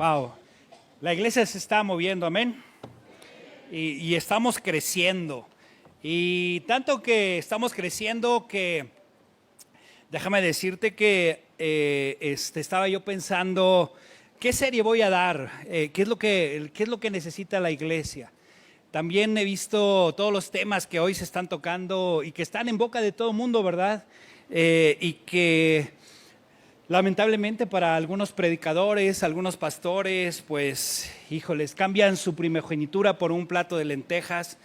Wow, la iglesia se está moviendo, amén. Y estamos creciendo. Y tanto que estamos creciendo que, déjame decirte que estaba yo pensando, ¿qué serie voy a dar? ¿Qué es lo que necesita la iglesia? También he visto todos los temas que hoy se están tocando y que están en boca de todo el mundo, ¿verdad? Y que lamentablemente para algunos predicadores, algunos pastores, pues, híjoles, cambian su primogenitura por un plato de lentejas.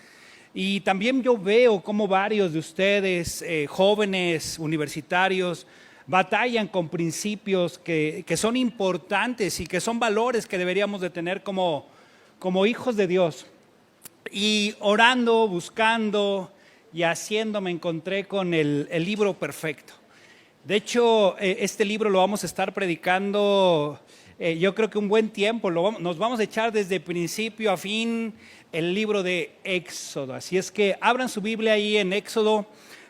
Y también yo veo cómo varios de ustedes, jóvenes, universitarios, batallan con principios que son importantes y que son valores que deberíamos de tener como hijos de Dios. Y orando, buscando y haciendo me encontré con el libro perfecto. De hecho, este libro lo vamos a estar predicando, yo creo que un buen tiempo, nos vamos a echar desde principio a fin el libro de Éxodo. Así es que abran su Biblia ahí en Éxodo,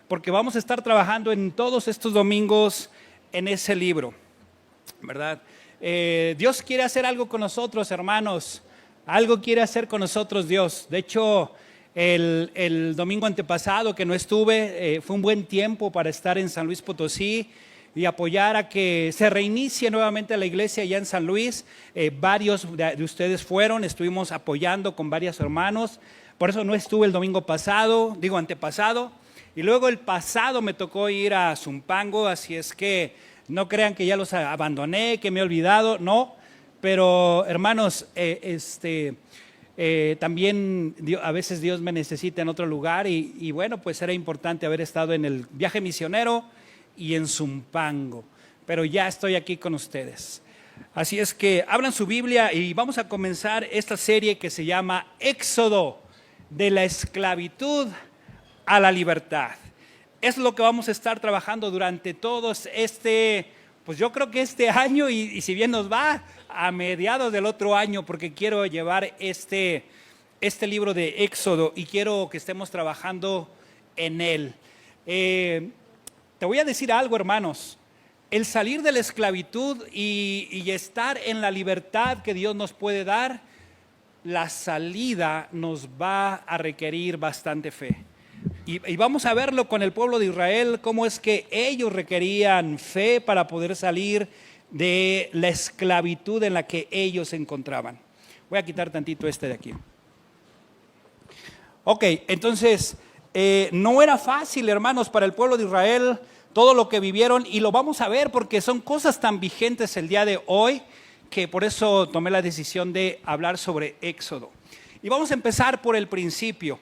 porque vamos a estar trabajando en todos estos domingos en ese libro, ¿verdad? Dios quiere hacer algo con nosotros, hermanos. Algo quiere hacer con nosotros Dios. De hecho, el domingo antepasado que no estuve, fue un buen tiempo para estar en San Luis Potosí y apoyar a que se reinicie nuevamente la iglesia allá en San Luis. Varios de ustedes fueron, estuvimos apoyando con varios hermanos. Por eso no estuve el domingo antepasado. Y luego el pasado me tocó ir a Zumpango, así es que no crean que ya los abandoné, que me he olvidado, no. Pero hermanos, también a veces Dios me necesita en otro lugar y bueno, pues era importante haber estado en el viaje misionero y en Zumpango, pero ya estoy aquí con ustedes. Así es que abran su Biblia y vamos a comenzar esta serie que se llama Éxodo, de la esclavitud a la libertad. Es lo que vamos a estar trabajando durante todos pues yo creo que este año y si bien nos va a mediados del otro año, porque quiero llevar este libro de Éxodo y quiero que estemos trabajando en él. Te voy a decir algo, hermanos. El salir de la esclavitud y estar en la libertad que Dios nos puede dar, la salida nos va a requerir bastante fe. Y vamos a verlo con el pueblo de Israel, cómo es que ellos requerían fe para poder salir de la esclavitud en la que ellos se encontraban. Voy a quitar tantito de aquí. Ok, entonces, no era fácil, hermanos, para el pueblo de Israel todo lo que vivieron, y lo vamos a ver porque son cosas tan vigentes el día de hoy que por eso tomé la decisión de hablar sobre Éxodo. Y vamos a empezar por el principio.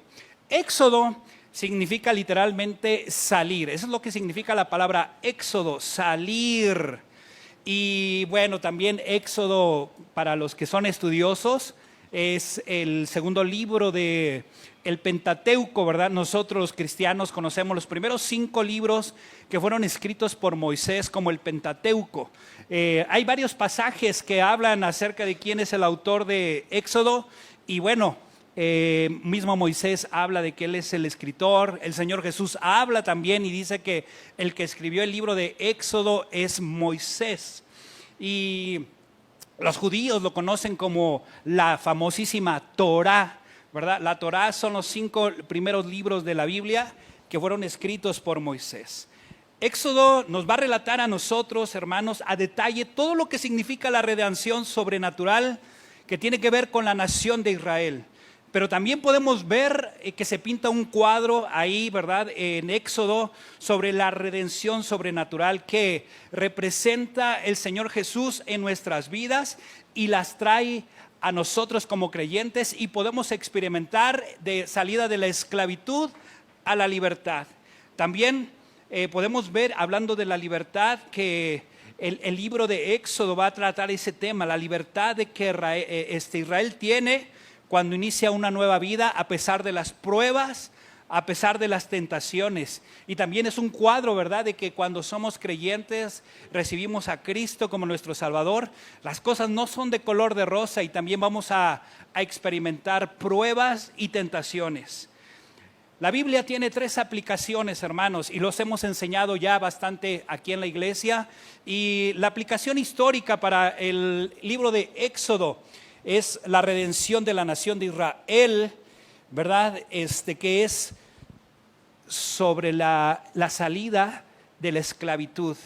Éxodo significa literalmente salir. Eso es lo que significa la palabra éxodo, salir. Y bueno, también Éxodo, para los que son estudiosos, es el segundo libro del Pentateuco, ¿verdad? Nosotros los cristianos conocemos los primeros 5 libros que fueron escritos por Moisés como el Pentateuco. Hay varios pasajes que hablan acerca de quién es el autor de Éxodo y bueno, mismo Moisés habla de que él es el escritor. El Señor Jesús habla también y dice que el que escribió el libro de Éxodo es Moisés. Y los judíos lo conocen como la famosísima Torá, ¿verdad? La Torá son los 5 primeros libros de la Biblia que fueron escritos por Moisés. Éxodo nos va a relatar a nosotros, hermanos, a detalle todo lo que significa la redención sobrenatural que tiene que ver con la nación de Israel. Pero también podemos ver que se pinta un cuadro ahí, ¿verdad? En Éxodo sobre la redención sobrenatural que representa el Señor Jesús en nuestras vidas y las trae a nosotros como creyentes y podemos experimentar de salida de la esclavitud a la libertad. También podemos ver, hablando de la libertad, que el libro de Éxodo va a tratar ese tema, la libertad de que Israel tiene cuando inicia una nueva vida a pesar de las pruebas, a pesar de las tentaciones. Y también es un cuadro, ¿verdad?, de que cuando somos creyentes, recibimos a Cristo como nuestro Salvador, las cosas no son de color de rosa y también vamos a experimentar pruebas y tentaciones. La Biblia tiene 3 aplicaciones, hermanos, y los hemos enseñado ya bastante aquí en la iglesia. Y la aplicación histórica para el libro de Éxodo es la redención de la nación de Israel, ¿verdad? Que es sobre la salida de la esclavitud.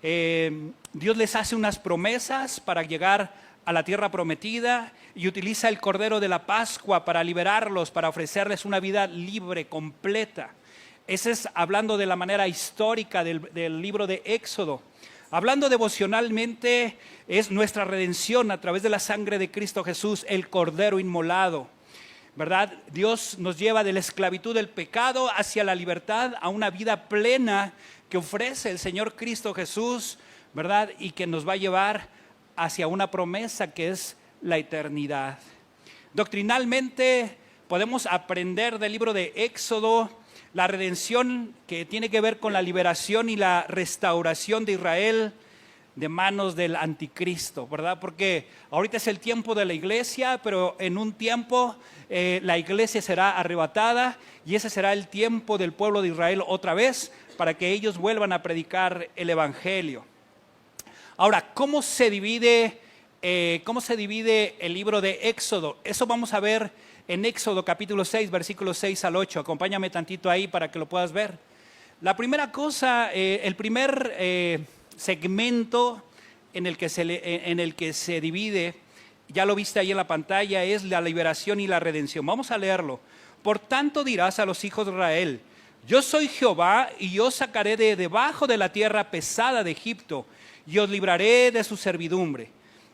Dios les hace unas promesas para llegar a la tierra prometida y utiliza el Cordero de la Pascua para liberarlos, para ofrecerles una vida libre, completa. Ese es hablando de la manera histórica del libro de Éxodo. Hablando devocionalmente, es nuestra redención a través de la sangre de Cristo Jesús, el Cordero inmolado, ¿verdad? Dios nos lleva de la esclavitud del pecado hacia la libertad, a una vida plena que ofrece el Señor Cristo Jesús, ¿verdad? Y que nos va a llevar hacia una promesa que es la eternidad. Doctrinalmente podemos aprender del libro de Éxodo la redención que tiene que ver con la liberación y la restauración de Israel de manos del anticristo, ¿verdad? Porque ahorita es el tiempo de la iglesia, pero en un tiempo la iglesia será arrebatada y ese será el tiempo del pueblo de Israel otra vez para que ellos vuelvan a predicar el evangelio. Ahora, ¿cómo se divide el libro de Éxodo? Eso vamos a ver en Éxodo capítulo 6, versículos 6 al 8. Acompáñame tantito ahí para que lo puedas ver. La primera cosa, el primer segmento en el que se divide, ya lo viste ahí en la pantalla, es la liberación y la redención. Vamos a leerlo. Por tanto dirás a los hijos de Israel: yo soy Jehová, y yo sacaré de debajo de la tierra pesada de Egipto, y os libraré de su servidumbre,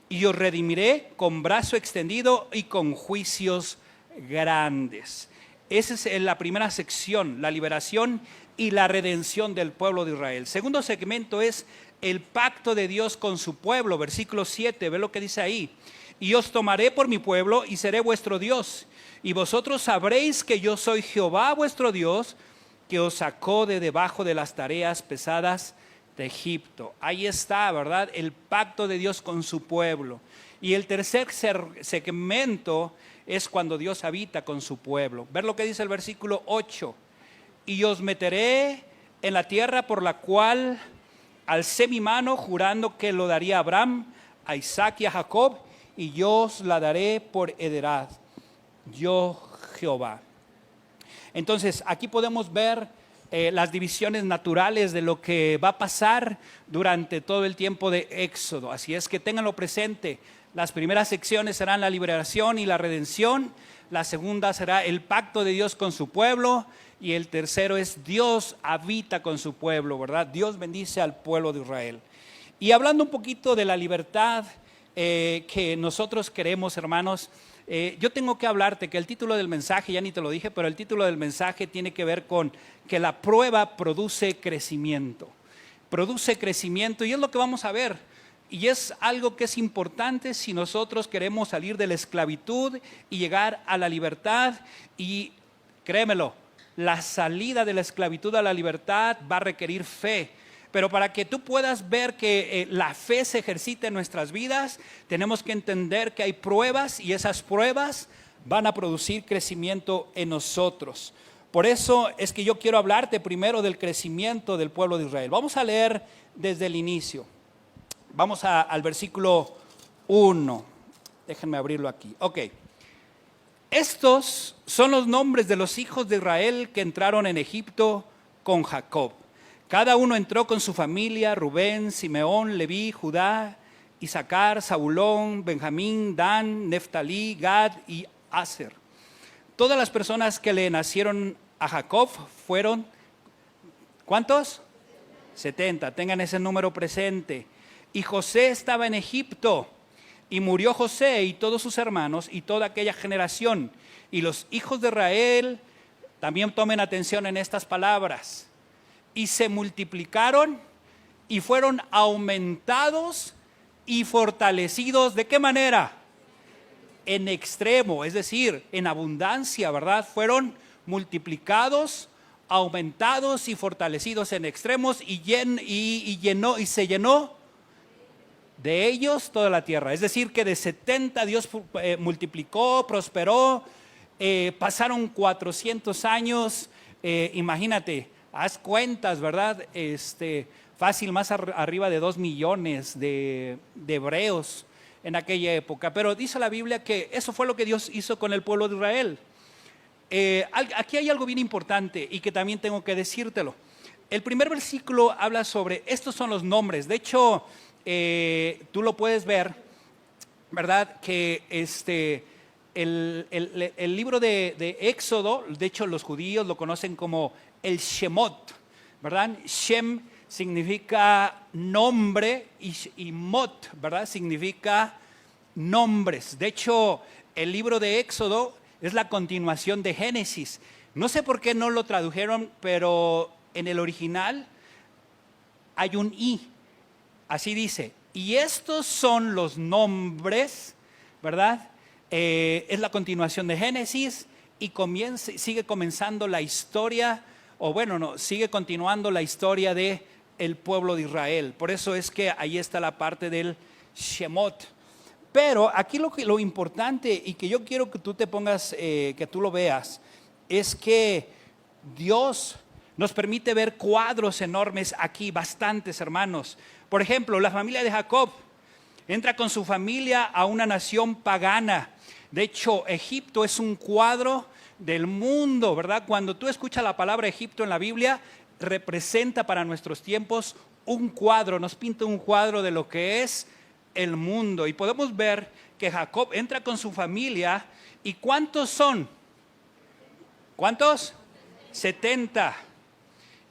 y os redimiré con brazo extendido y con juicios grandes. Esa es la primera sección, la liberación y la redención del pueblo de Israel. Segundo segmento es el pacto de Dios con su pueblo, versículo 7, ve lo que dice ahí: y os tomaré por mi pueblo y seré vuestro Dios, y vosotros sabréis que yo soy Jehová vuestro Dios, que os sacó de debajo de las tareas pesadas de Egipto. Ahí está, ¿verdad? El pacto de Dios con su pueblo. Y el tercer segmento es cuando Dios habita con su pueblo. Ver lo que dice el versículo 8: y os meteré en la tierra por la cual alcé mi mano, jurando que lo daría a Abraham, a Isaac y a Jacob, y yo os la daré por heredad, yo Jehová. Entonces aquí podemos ver las divisiones naturales de lo que va a pasar durante todo el tiempo de Éxodo. Así es que ténganlo presente. Las primeras secciones serán la liberación y la redención. La segunda será el pacto de Dios con su pueblo. Y el tercero es Dios habita con su pueblo, ¿verdad? Dios bendice al pueblo de Israel. Y hablando un poquito de la libertad que nosotros queremos, hermanos, yo tengo que hablarte que el título del mensaje, ya ni te lo dije, pero el título del mensaje tiene que ver con que la prueba produce crecimiento. Produce crecimiento, y es lo que vamos a ver. Y es algo que es importante si nosotros queremos salir de la esclavitud y llegar a la libertad. Y créemelo, la salida de la esclavitud a la libertad va a requerir fe. Pero para que tú puedas ver que la fe se ejercita en nuestras vidas, tenemos que entender que hay pruebas, y esas pruebas van a producir crecimiento en nosotros. Por eso es que yo quiero hablarte primero del crecimiento del pueblo de Israel. Vamos a leer desde el inicio. Vamos al versículo 1. Déjenme abrirlo aquí. Ok. Estos son los nombres de los hijos de Israel que entraron en Egipto con Jacob. Cada uno entró con su familia: Rubén, Simeón, Leví, Judá, Isaacar, Zabulón, Benjamín, Dan, Neftalí, Gad y Aser. Todas las personas que le nacieron a Jacob fueron, ¿cuántos? 70, tengan ese número presente. Y José estaba en Egipto, y murió José y todos sus hermanos y toda aquella generación. Y los hijos de Israel, también tomen atención en estas palabras, y se multiplicaron y fueron aumentados y fortalecidos. ¿De qué manera? En extremo, es decir, en abundancia, ¿verdad? Fueron multiplicados, aumentados y fortalecidos en extremos, y se llenó de ellos toda la tierra. Es decir, que de 70 Dios multiplicó, prosperó pasaron 400 años, imagínate, haz cuentas, ¿verdad? Fácil, más arriba de 2 millones de hebreos en aquella época. Pero dice la Biblia que eso fue lo que Dios hizo con el pueblo de Israel. Aquí hay algo bien importante y que también tengo que decírtelo. El primer versículo habla sobre, estos son los nombres. De hecho, tú lo puedes ver, ¿verdad? Que el libro de Éxodo, de hecho los judíos lo conocen como el Shemot, ¿verdad? Shem significa nombre y Mot, ¿verdad? Significa nombres. De hecho, el libro de Éxodo es la continuación de Génesis. No sé por qué no lo tradujeron, pero en el original hay un I. Así dice. Y estos son los nombres, ¿verdad? Es la continuación de Génesis y sigue comenzando la historia, sigue continuando la historia de el pueblo de Israel. Por eso es que ahí está la parte del Shemot. Pero aquí lo importante y que yo quiero que tú te pongas, que tú lo veas, es que Dios nos permite ver cuadros enormes aquí, bastantes, hermanos. Por ejemplo, la familia de Jacob entra con su familia a una nación pagana. De hecho, Egipto es un cuadro del mundo, ¿verdad? Cuando tú escuchas la palabra Egipto en la Biblia, representa para nuestros tiempos un cuadro, nos pinta un cuadro de lo que es el mundo. Y podemos ver que Jacob entra con su familia. ¿Y cuántos son? ¿Cuántos? 70.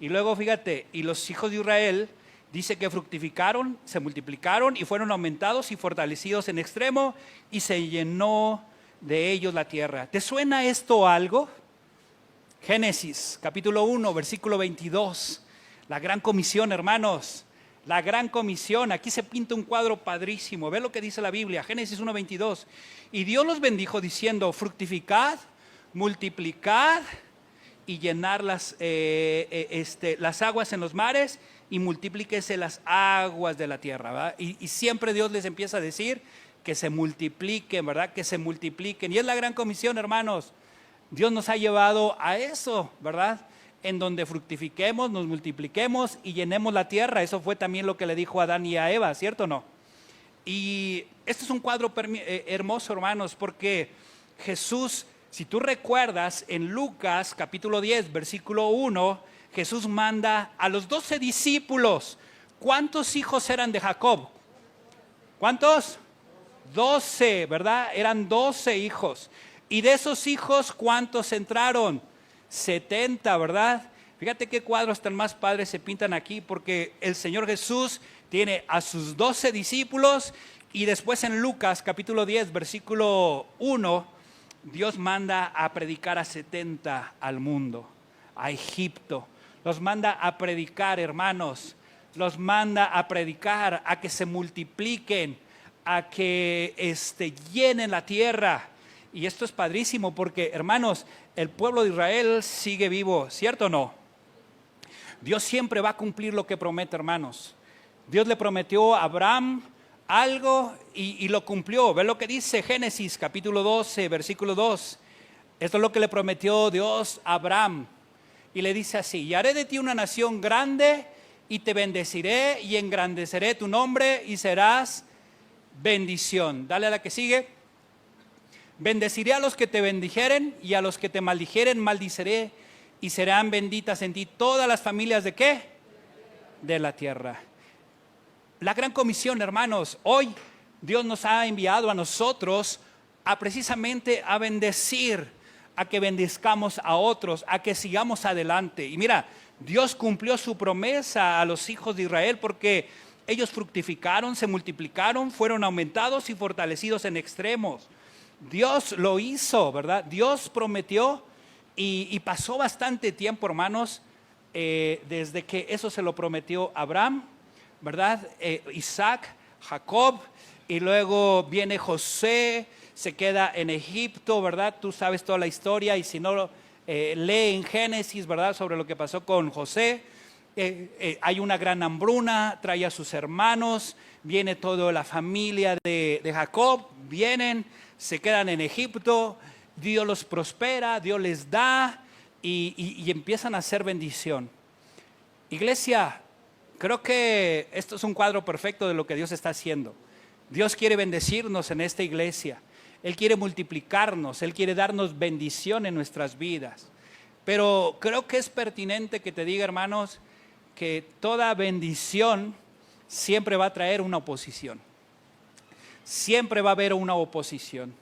Y luego fíjate, y los hijos de Israel dice que fructificaron, se multiplicaron y fueron aumentados y fortalecidos en extremo y se llenó de ellos la tierra. ¿Te suena esto algo? Génesis capítulo 1 versículo 22, la gran comisión, hermanos. La gran comisión, aquí se pinta un cuadro padrísimo. Ve lo que dice la Biblia, Génesis 1:22. Y Dios los bendijo diciendo, fructificad, multiplicad y llenar las aguas en los mares y multiplíquese las aguas de la tierra, ¿verdad? Y siempre Dios les empieza a decir que se multipliquen, ¿verdad? Que se multipliquen. Y es la gran comisión, hermanos. Dios nos ha llevado a eso, ¿verdad? En donde fructifiquemos, nos multipliquemos y llenemos la tierra. Eso fue también lo que le dijo a Adán y a Eva, ¿cierto o no? Y esto es un cuadro hermoso, hermanos, porque Jesús, si tú recuerdas, en Lucas capítulo 10, versículo 1, Jesús manda a los 12 discípulos. ¿Cuántos hijos eran de Jacob? ¿Cuántos? 12, ¿verdad? Eran 12 hijos. Y de esos hijos, ¿cuántos entraron? 70, ¿verdad? Fíjate qué cuadros tan más padres se pintan aquí, porque el Señor Jesús tiene a sus 12 discípulos y después en Lucas capítulo 10, versículo 1, Dios manda a predicar a 70 al mundo, a Egipto. Los manda a predicar, hermanos. Los manda a predicar, a que se multipliquen, a que llenen la tierra. Y esto es padrísimo porque, hermanos, el pueblo de Israel sigue vivo, ¿cierto o no? Dios siempre va a cumplir lo que promete, hermanos. Dios le prometió a Abraham algo y lo cumplió. Ve lo que dice Génesis capítulo 12, versículo 2. Esto es lo que le prometió Dios a Abraham. Y le dice así, y haré de ti una nación grande y te bendeciré y engrandeceré tu nombre y serás bendición. Dale a la que sigue. Bendeciré a los que te bendijeren y a los que te maldijeren maldiciré y serán benditas en ti todas las familias ¿de qué? De la tierra. La gran comisión, hermanos, hoy Dios nos ha enviado a nosotros a precisamente a bendecir, a que bendizcamos a otros, a que sigamos adelante. Y mira, Dios cumplió su promesa a los hijos de Israel porque ellos fructificaron, se multiplicaron, fueron aumentados y fortalecidos en extremos. Dios lo hizo, ¿verdad? Dios prometió y pasó bastante tiempo, hermanos, desde que eso se lo prometió Abraham, ¿verdad? Isaac, Jacob, y luego viene José, se queda en Egipto, ¿verdad? Tú sabes toda la historia y si no, lee en Génesis, ¿verdad? Sobre lo que pasó con José. Hay una gran hambruna, trae a sus hermanos, viene toda la familia de Jacob, vienen, se quedan en Egipto Dios los prospera, Dios les da y empiezan a hacer bendición. Iglesia, creo que esto es un cuadro perfecto de lo que Dios está haciendo. Dios quiere bendecirnos en esta iglesia. Él quiere multiplicarnos, Él quiere darnos bendición en nuestras vidas. Pero creo que es pertinente que te diga, hermanos, que toda bendición siempre va a traer una oposición. Siempre va a haber una oposición.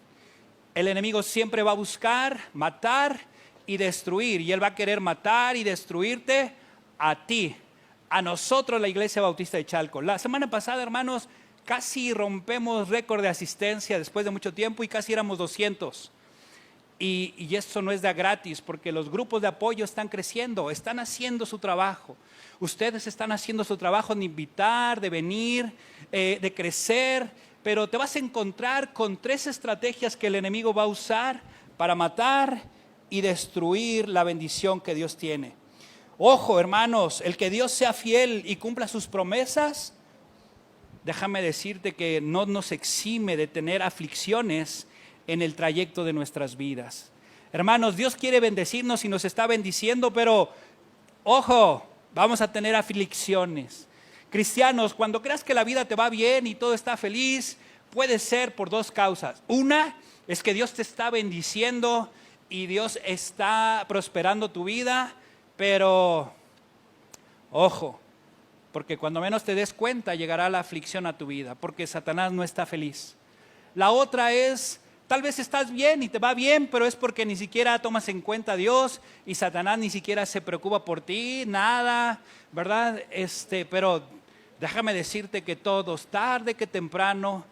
El enemigo siempre va a buscar matar y destruir. Y él va a querer matar y destruirte a ti, a nosotros, la Iglesia Bautista de Chalco. La semana pasada, hermanos, casi rompemos récord de asistencia después de mucho tiempo y casi éramos 200. Y esto no es de gratis, porque los grupos de apoyo están creciendo, están haciendo su trabajo. Ustedes están haciendo su trabajo de invitar, de venir, de crecer, pero te vas a encontrar con 3 estrategias que el enemigo va a usar para matar y destruir la bendición que Dios tiene. Ojo, hermanos, el que Dios sea fiel y cumpla sus promesas, déjame decirte que no nos exime de tener aflicciones en el trayecto de nuestras vidas. Hermanos, Dios quiere bendecirnos y nos está bendiciendo, pero ojo, vamos a tener aflicciones. Cristianos, cuando creas que la vida te va bien y todo está feliz, puede ser por 2 causas. Una es que Dios te está bendiciendo y Dios está prosperando tu vida, pero ojo, porque cuando menos te des cuenta llegará la aflicción a tu vida, porque Satanás no está feliz. La otra es, tal vez estás bien y te va bien, pero es porque ni siquiera tomas en cuenta a Dios y Satanás ni siquiera se preocupa por ti, nada, ¿verdad? Pero déjame decirte que todos, tarde que temprano,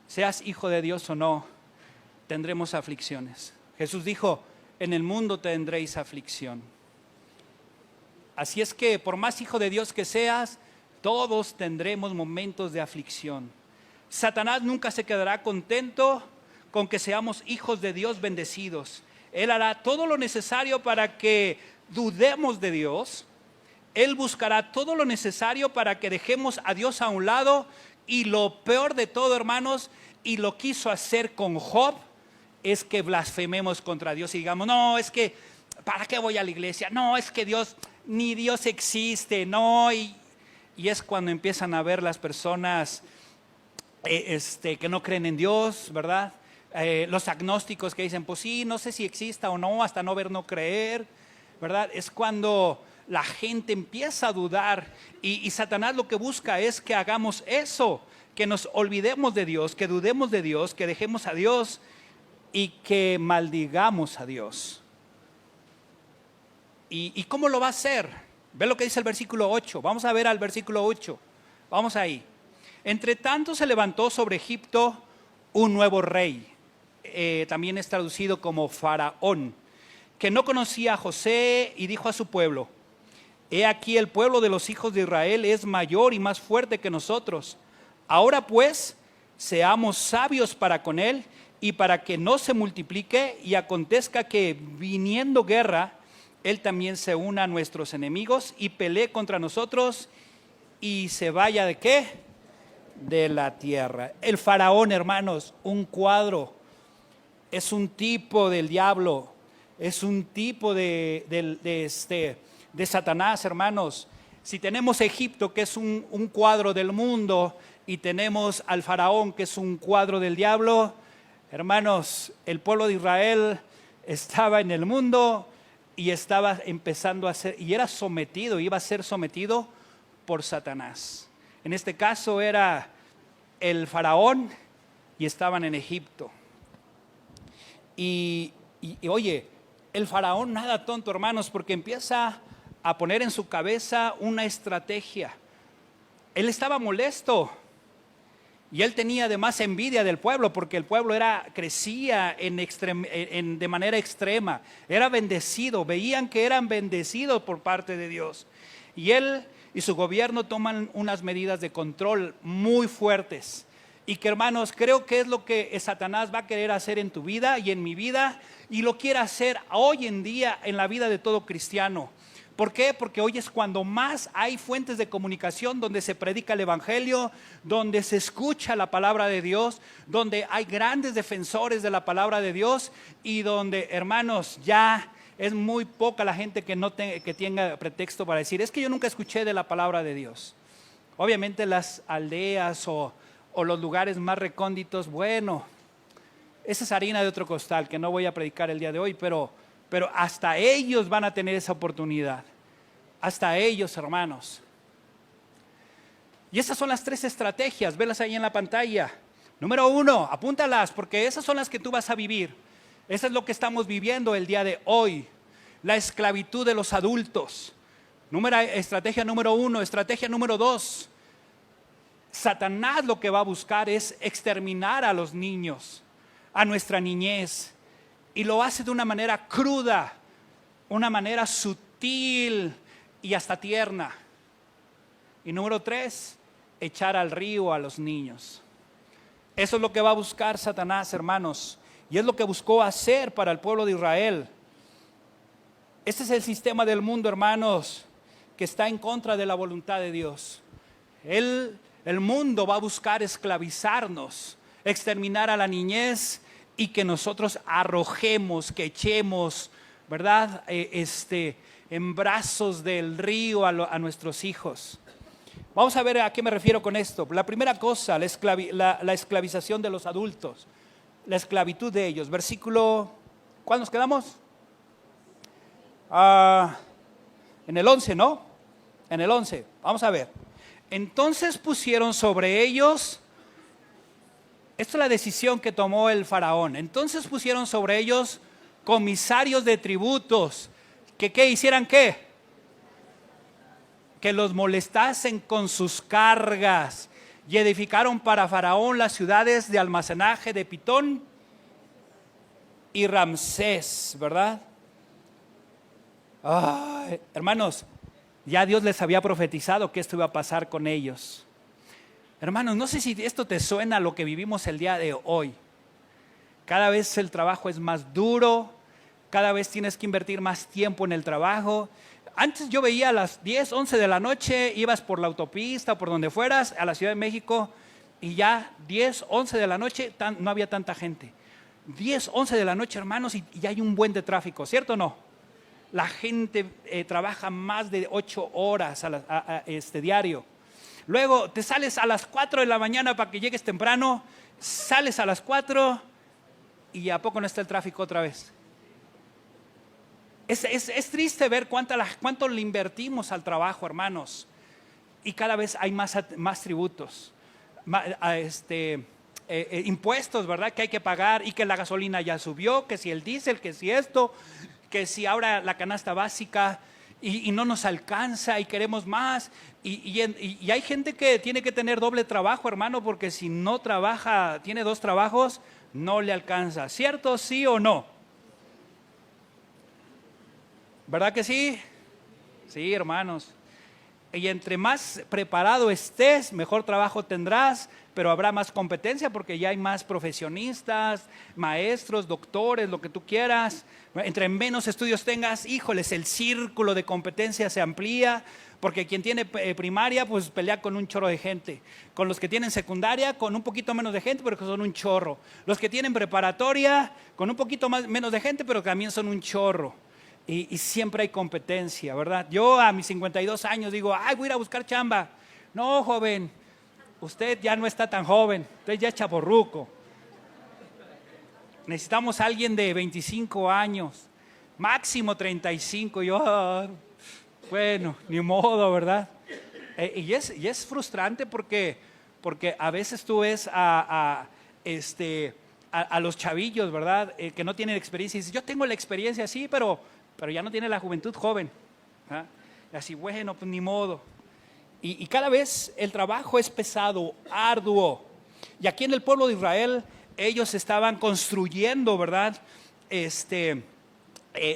seas hijo de Dios o no, tendremos aflicciones. Jesús dijo, en el mundo tendréis aflicción. Así es que por más hijo de Dios que seas, todos tendremos momentos de aflicción. Satanás nunca se quedará contento con que seamos hijos de Dios bendecidos. Él hará todo lo necesario para que dudemos de Dios. Él buscará todo lo necesario para que dejemos a Dios a un lado. Y lo peor de todo, hermanos, y lo quiso hacer con Job, es que blasfememos contra Dios y digamos, no, es que, ¿para qué voy a la iglesia? No, es que Dios, ni Dios existe, no. Y es cuando empiezan a ver las personas que no creen en Dios, ¿verdad? Los agnósticos que dicen, pues sí, no sé si exista o no, hasta no ver, no creer, ¿verdad? Es cuando la gente empieza a dudar y Satanás lo que busca es que hagamos eso, que nos olvidemos de Dios, que dudemos de Dios, que dejemos a Dios y que maldigamos a Dios. ¿Y cómo lo va a hacer? Ve lo que dice el versículo 8. Vamos a ver al versículo 8. Vamos ahí. Entre tanto se levantó sobre Egipto un nuevo rey. También es traducido como Faraón, que no conocía a José y dijo a su pueblo, he aquí el pueblo de los hijos de Israel es mayor y más fuerte que nosotros. Ahora pues, seamos sabios para con él y para que no se multiplique y acontezca que viniendo guerra, él también se una a nuestros enemigos y pelee contra nosotros y se vaya ¿de qué? De la tierra. El faraón, hermanos, un cuadro, es un tipo del diablo, es un tipo de Satanás, hermanos. Si tenemos Egipto, que es un cuadro del mundo, y tenemos al faraón, que es un cuadro del diablo, hermanos, el pueblo de Israel estaba en el mundo y estaba empezando a ser, y era sometido, iba a ser sometido por Satanás. En este caso era el faraón y estaban en Egipto. Y oye, el faraón nada tonto, hermanos, porque empieza a poner en su cabeza una estrategia. Él estaba molesto y él tenía además envidia del pueblo, porque el pueblo crecía de manera extrema, era bendecido, veían que eran bendecidos por parte de Dios. Y él y su gobierno toman unas medidas de control muy fuertes. Y que, hermanos, creo que es lo que Satanás va a querer hacer en tu vida y en mi vida, y lo quiere hacer hoy en día en la vida de todo cristiano. ¿Por qué? Porque hoy es cuando más hay fuentes de comunicación donde se predica el evangelio, donde se escucha la palabra de Dios, donde hay grandes defensores de la palabra de Dios y donde, hermanos, ya es muy poca la gente que tenga pretexto para decir, es que yo nunca escuché de la palabra de Dios. Obviamente las aldeas o los lugares más recónditos, bueno, esa es harina de otro costal que no voy a predicar el día de hoy, pero hasta ellos van a tener esa oportunidad. Hasta ellos, hermanos. Y esas son las 3 estrategias, velas ahí en la pantalla. Número 1, apúntalas porque esas son las que tú vas a vivir. Eso es lo que estamos viviendo el día de hoy. La esclavitud de los adultos. Estrategia número 1. Estrategia número 2. Satanás lo que va a buscar es exterminar a los niños, a nuestra niñez. Y lo hace de una manera cruda, una manera sutil y hasta tierna. Y número 3, echar al río a los niños. Eso es lo que va a buscar Satanás, hermanos. Y es lo que buscó hacer para el pueblo de Israel. Este es el sistema del mundo, hermanos, que está en contra de la voluntad de Dios. El mundo va a buscar esclavizarnos, exterminar a la niñez y que nosotros arrojemos, que echemos, ¿verdad? En brazos del río a nuestros hijos. Vamos a ver a qué me refiero con esto. La primera cosa, la esclavización de los adultos. La esclavitud de ellos. Versículo, ¿cuál nos quedamos? En el 11, ¿no? En el 11, vamos a ver. Entonces pusieron sobre ellos, esta es la decisión que tomó el faraón. Entonces pusieron sobre ellos comisarios de tributos, que ¿qué hicieran qué? Que los molestasen con sus cargas. Y edificaron para Faraón las ciudades de almacenaje de Pitón y Ramsés, ¿verdad? Ay, hermanos, ya Dios les había profetizado que esto iba a pasar con ellos. Hermanos, no sé si esto te suena a lo que vivimos el día de hoy. Cada vez el trabajo es más duro, cada vez tienes que invertir más tiempo en el trabajo. Antes yo veía a las 10, 11 de la noche, ibas por la autopista o por donde fueras a la Ciudad de México y ya 10, 11 de la noche no había tanta gente. 10, 11 de la noche, hermanos, y ya hay un buen de tráfico, ¿cierto o no? La gente trabaja más de 8 horas diario. Luego te sales a las 4 de la mañana para que llegues temprano, sales a las 4 y ¿a poco no está el tráfico otra vez? Es triste ver cuánto le invertimos al trabajo, hermanos. Y cada vez hay más tributos, impuestos, ¿verdad? Que hay que pagar y que la gasolina ya subió, que si el diésel, que si esto, que si ahora la canasta básica y no nos alcanza y queremos más. Y hay gente que tiene que tener doble trabajo, hermano, porque si no trabaja, tiene 2 trabajos, no le alcanza. ¿Cierto? ¿Sí o no? ¿Verdad que sí? Sí, hermanos. Y entre más preparado estés, mejor trabajo tendrás, pero habrá más competencia porque ya hay más profesionistas, maestros, doctores, lo que tú quieras. Entre menos estudios tengas, híjoles, el círculo de competencia se amplía, porque quien tiene primaria, pues pelea con un chorro de gente. Con los que tienen secundaria, con un poquito menos de gente, pero que son un chorro. Los que tienen preparatoria, con un poquito menos de gente, pero que también son un chorro. Y siempre hay competencia, ¿verdad? Yo a mis 52 años digo, ay, voy a ir a buscar chamba. No, joven, usted ya no está tan joven, usted ya es chavorruco. Necesitamos a alguien de 25 años, máximo 35. Yo, bueno, ni modo, ¿verdad? Y es frustrante porque a veces tú ves a los chavillos, ¿verdad? Que no tienen experiencia y dices, yo tengo la experiencia, sí, pero ya no tiene la juventud joven. ¿Ah? Así, bueno, pues ni modo. Y cada vez el trabajo es pesado, arduo. Y aquí en el pueblo de Israel, ellos estaban construyendo, ¿verdad?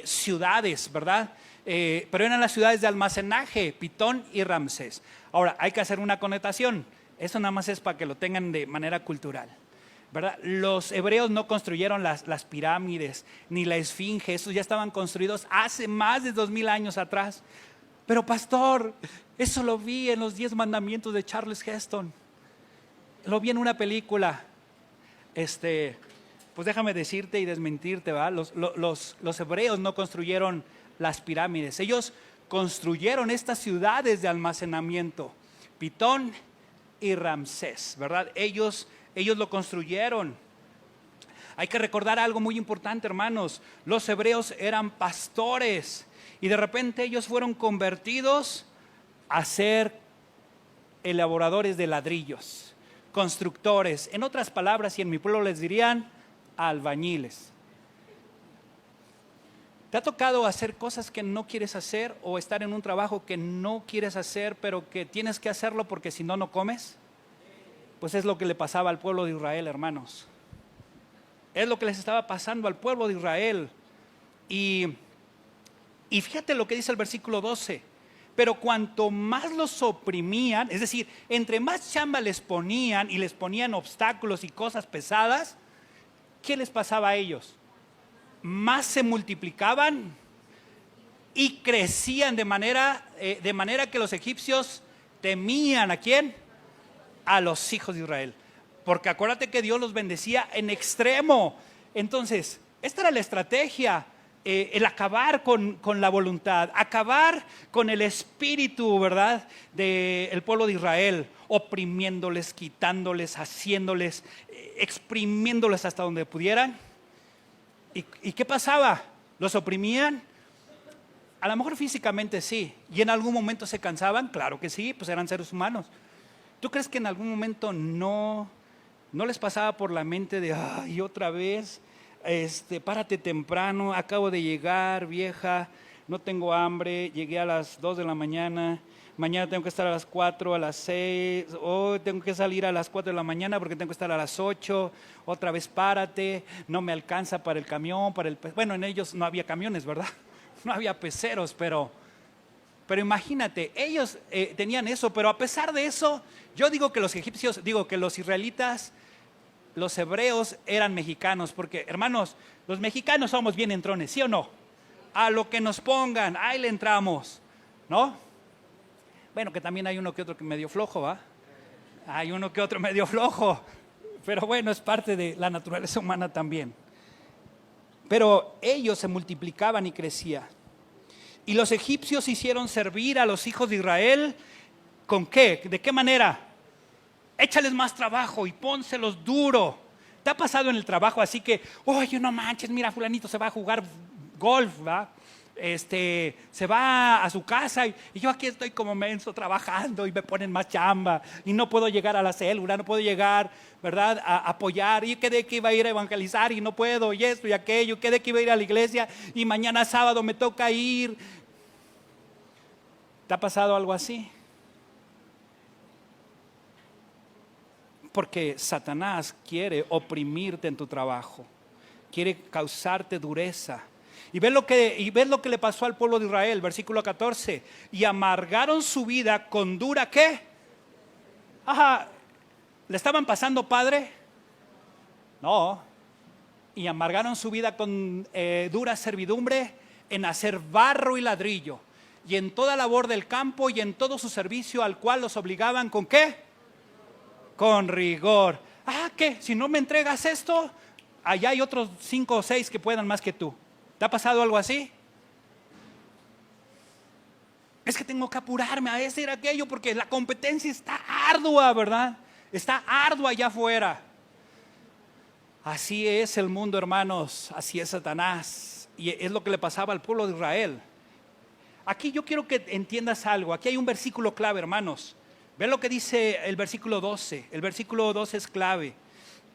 Ciudades, ¿verdad? Pero eran las ciudades de almacenaje, Pitón y Ramsés. Ahora, hay que hacer una connotación. Eso nada más es para que lo tengan de manera cultural, ¿verdad? Los hebreos no construyeron las pirámides ni la esfinge, esos ya estaban construidos hace más de 2000 años atrás. Pero pastor, eso lo vi en los 10 mandamientos de Charles Heston. Lo vi en una película. Pues déjame decirte y desmentirte, ¿verdad? Los hebreos no construyeron las pirámides. Ellos construyeron estas ciudades de almacenamiento, Pitón y Ramsés, ¿verdad? Ellos lo construyeron. Hay que recordar algo muy importante, hermanos. Los hebreos eran pastores y de repente ellos fueron convertidos a ser elaboradores de ladrillos, constructores. En otras palabras, y en mi pueblo les dirían albañiles. ¿Te ha tocado hacer cosas que no quieres hacer o estar en un trabajo que no quieres hacer, pero que tienes que hacerlo porque si no, no comes? Pues es lo que le pasaba al pueblo de Israel, hermanos. Es lo que les estaba pasando al pueblo de Israel. Y fíjate lo que dice el versículo 12. Pero cuanto más los oprimían, es decir, entre más chamba les ponían y les ponían obstáculos y cosas pesadas, ¿qué les pasaba a ellos? Más se multiplicaban y crecían de manera que los egipcios temían ¿a quién? A los hijos de Israel. Porque acuérdate que Dios los bendecía en extremo. Entonces, esta era la estrategia, el acabar con la voluntad, acabar con el espíritu, ¿verdad?, del pueblo de Israel, oprimiéndoles, quitándoles, haciéndoles, exprimiéndoles hasta donde pudieran. ¿Y qué pasaba? ¿Los oprimían? A lo mejor físicamente sí. ¿Y en algún momento se cansaban? Claro que sí, pues eran seres humanos. ¿Tú crees que en algún momento no les pasaba por la mente de, ay, otra vez, párate temprano, acabo de llegar, vieja, no tengo hambre, llegué a las 2 de la mañana, mañana tengo que estar a las 4, a las 6, tengo que salir a las 4 de la mañana porque tengo que estar a las 8, otra vez párate, no me alcanza para el camión, bueno, en ellos no había camiones, ¿verdad? No había peceros, pero imagínate, ellos tenían eso, pero a pesar de eso, yo digo que los israelitas, los hebreos eran mexicanos, porque hermanos, los mexicanos somos bien entrones, ¿sí o no? A lo que nos pongan, ahí le entramos, ¿no? Bueno, que también hay uno que otro que medio flojo, ¿va? Hay uno que otro medio flojo, pero bueno, es parte de la naturaleza humana también. Pero ellos se multiplicaban y crecían. Y los egipcios hicieron servir a los hijos de Israel, ¿con qué? ¿De qué manera? Échales más trabajo y pónselos duro. ¿Te ha pasado en el trabajo así que, oye, no manches, mira, fulanito se va a jugar golf, ¿va? Se va a su casa y yo aquí estoy como menso trabajando y me ponen más chamba y no puedo llegar a la célula, no puedo llegar, ¿verdad?, a apoyar, y quedé que iba a ir a evangelizar y no puedo, y esto y aquello, quedé que iba a ir a la iglesia y mañana sábado me toca ir. ¿Te ha pasado algo así? Porque Satanás quiere oprimirte en tu trabajo, quiere causarte dureza. Y ves lo que le pasó al pueblo de Israel, versículo 14. Y amargaron su vida con dura, ¿qué? ¿Le estaban pasando padre? No. Y amargaron su vida con dura servidumbre en hacer barro y ladrillo, y en toda labor del campo y en todo su servicio, al cual los obligaban, ¿con qué? Con rigor. ¿Qué? Si no me entregas esto, allá hay otros 5 o 6 que puedan más que tú. ¿Te ha pasado algo así? Es que tengo que apurarme a decir aquello porque la competencia está ardua, ¿verdad? Está ardua allá afuera. Así es el mundo, hermanos. Así es Satanás. Y es lo que le pasaba al pueblo de Israel. Aquí yo quiero que entiendas algo. Aquí hay un versículo clave, hermanos. Ven lo que dice el versículo 12. El versículo 12 es clave.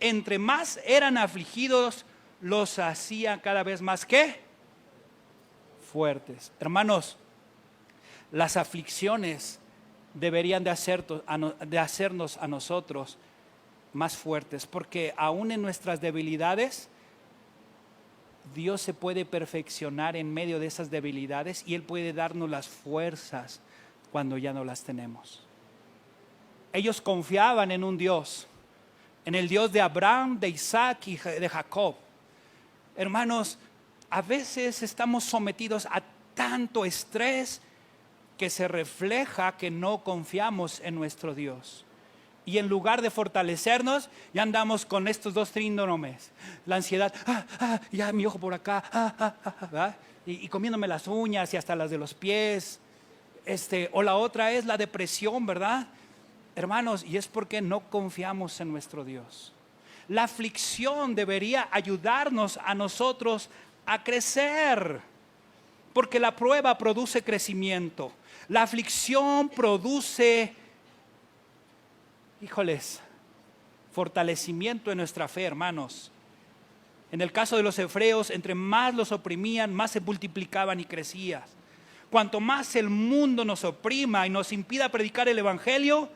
Entre más eran afligidos, los hacía cada vez más, ¿qué? Fuertes. Hermanos, las aflicciones deberían de hacernos a nosotros más fuertes, porque aún en nuestras debilidades, Dios se puede perfeccionar en medio de esas debilidades y Él puede darnos las fuerzas cuando ya no las tenemos. Ellos confiaban en un Dios, en el Dios de Abraham, de Isaac y de Jacob. Hermanos, a veces estamos sometidos a tanto estrés que se refleja que no confiamos en nuestro Dios. Y en lugar de fortalecernos, ya andamos con estos dos síndromes. La ansiedad, ya mi ojo por acá, ¿verdad? Y comiéndome las uñas y hasta las de los pies. O la otra es la depresión, ¿verdad? Hermanos, y es porque no confiamos en nuestro Dios. La aflicción debería ayudarnos a nosotros a crecer, porque la prueba produce crecimiento. La aflicción produce, fortalecimiento en nuestra fe, hermanos. En el caso de los hebreos, entre más los oprimían, más se multiplicaban y crecían. Cuanto más el mundo nos oprima y nos impida predicar el evangelio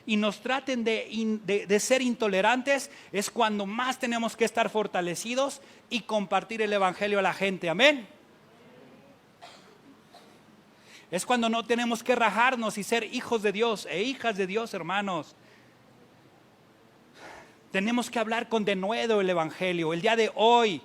y nos traten de ser intolerantes, es cuando más tenemos que estar fortalecidos y compartir el evangelio a la gente. Amén. Es cuando no tenemos que rajarnos y ser hijos de Dios e hijas de Dios, hermanos. Tenemos que hablar con denuedo el evangelio. El día de hoy,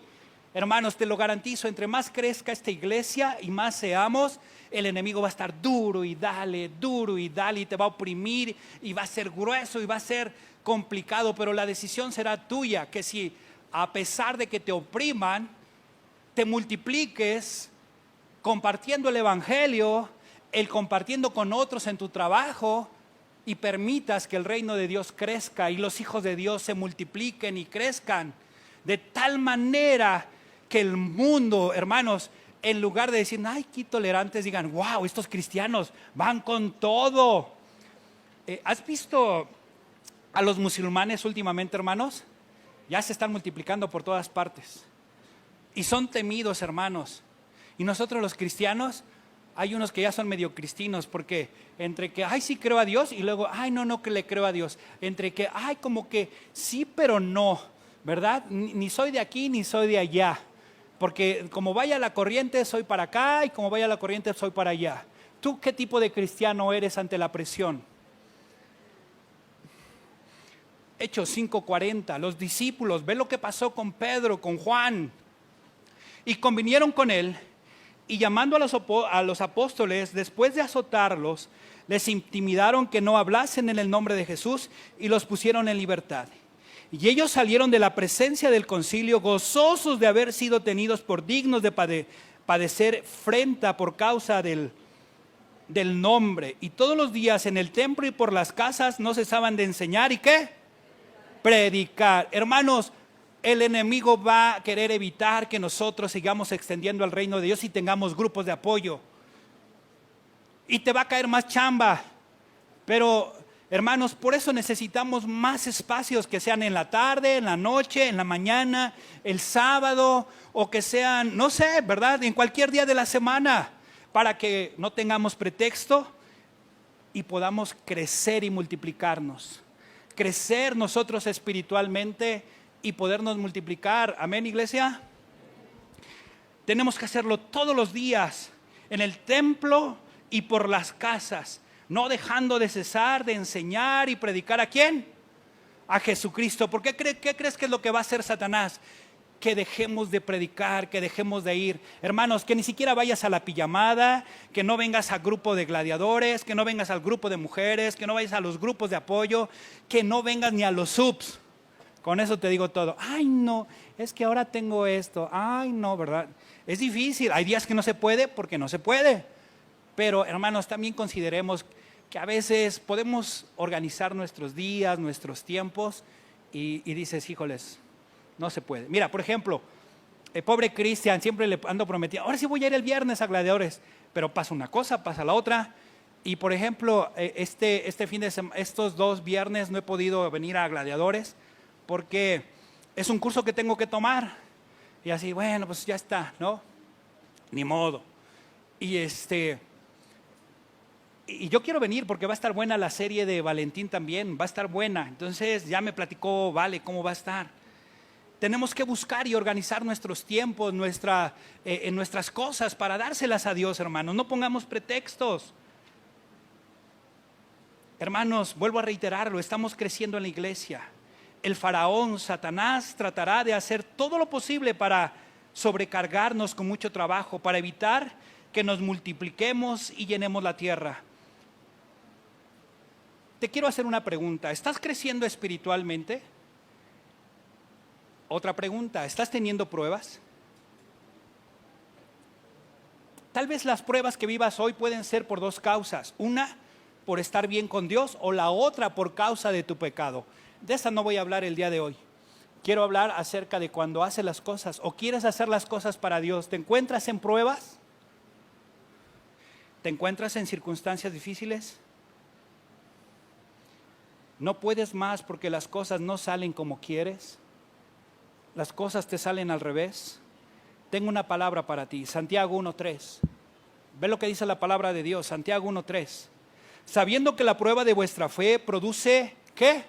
hermanos, te lo garantizo, entre más crezca esta iglesia y más seamos, el enemigo va a estar duro y dale, y te va a oprimir y va a ser grueso y va a ser complicado, pero la decisión será tuya, que si a pesar de que te opriman, te multipliques compartiendo el evangelio, compartiendo con otros en tu trabajo, y permitas que el reino de Dios crezca y los hijos de Dios se multipliquen y crezcan de tal manera que el mundo, hermanos, en lugar de decir, ay, qué tolerantes, digan, wow, estos cristianos van con todo. ¿Has visto a los musulmanes últimamente, hermanos? Ya se están multiplicando por todas partes y son temidos, hermanos. Y nosotros los cristianos, hay unos que ya son medio cristinos, porque entre que, ay, sí creo a Dios, y luego, ay, no que le creo a Dios. Entre que, ay, como que sí, pero no, ¿verdad? Ni soy de aquí, ni soy de allá. Porque como vaya la corriente, soy para acá, y como vaya la corriente, soy para allá. ¿Tú qué tipo de cristiano eres ante la presión? Hechos 5:40, los discípulos, ve lo que pasó con Pedro, con Juan. Y convinieron con él, y llamando a los apóstoles, después de azotarlos, les intimidaron que no hablasen en el nombre de Jesús y los pusieron en libertad. Y ellos salieron de la presencia del concilio gozosos de haber sido tenidos por dignos de padecer afrenta por causa del nombre. Y todos los días en el templo y por las casas no cesaban de enseñar y ¿qué? Predicar. Hermanos, el enemigo va a querer evitar que nosotros sigamos extendiendo el reino de Dios y tengamos grupos de apoyo. Y te va a caer más chamba. Pero, hermanos, por eso necesitamos más espacios que sean en la tarde, en la noche, en la mañana, el sábado, o que sean, no sé, ¿verdad? En cualquier día de la semana, para que no tengamos pretexto y podamos crecer y multiplicarnos. Crecer nosotros espiritualmente y podernos multiplicar. Amén, iglesia. Tenemos que hacerlo todos los días, en el templo y por las casas, no dejando de cesar de enseñar y predicar. ¿A quién? A Jesucristo. ¿Por qué crees que es lo que va a hacer Satanás? Que dejemos de predicar, que dejemos de ir. Hermanos, que ni siquiera vayas a la pijamada, que no vengas al grupo de gladiadores, que no vengas al grupo de mujeres, que no vayas a los grupos de apoyo, que no vengas ni a los subs. Con eso te digo todo. Ay, no, es que ahora tengo esto. Ay, no, ¿verdad? Es difícil. Hay días que no se puede porque no se puede. Pero, hermanos, también consideremos que a veces podemos organizar nuestros días, nuestros tiempos y dices, híjoles, no se puede. Mira, por ejemplo, el pobre Cristian siempre le ando prometiendo, ahora sí voy a ir el viernes a gladiadores, pero pasa una cosa, pasa la otra. Y por ejemplo, este fin de semana, estos 2 viernes no he podido venir a gladiadores porque es un curso que tengo que tomar. Y así, bueno, pues ya está, ¿no? Ni modo. Y y yo quiero venir porque va a estar buena la serie de Valentín también, va a estar buena. Entonces ya me platicó, vale, cómo va a estar. Tenemos que buscar y organizar nuestros tiempos, en nuestras cosas para dárselas a Dios, hermanos. No pongamos pretextos. Hermanos, vuelvo a reiterarlo, estamos creciendo en la iglesia. El faraón, Satanás, tratará de hacer todo lo posible para sobrecargarnos con mucho trabajo, para evitar que nos multipliquemos y llenemos la tierra. Te quiero hacer una pregunta. ¿Estás creciendo espiritualmente? Otra pregunta. ¿Estás teniendo pruebas? Tal vez las pruebas que vivas hoy pueden ser por dos causas. Una, por estar bien con Dios, o la otra por causa de tu pecado. De esa no voy a hablar el día de hoy. Quiero hablar acerca de cuando haces las cosas o quieres hacer las cosas para Dios. ¿Te encuentras en pruebas? ¿Te encuentras en circunstancias difíciles? ¿No puedes más porque las cosas no salen como quieres? ¿Las cosas te salen al revés? Tengo una palabra para ti, Santiago 1:3. Ve lo que dice la palabra de Dios, Santiago 1:3. Sabiendo que la prueba de vuestra fe produce, ¿qué?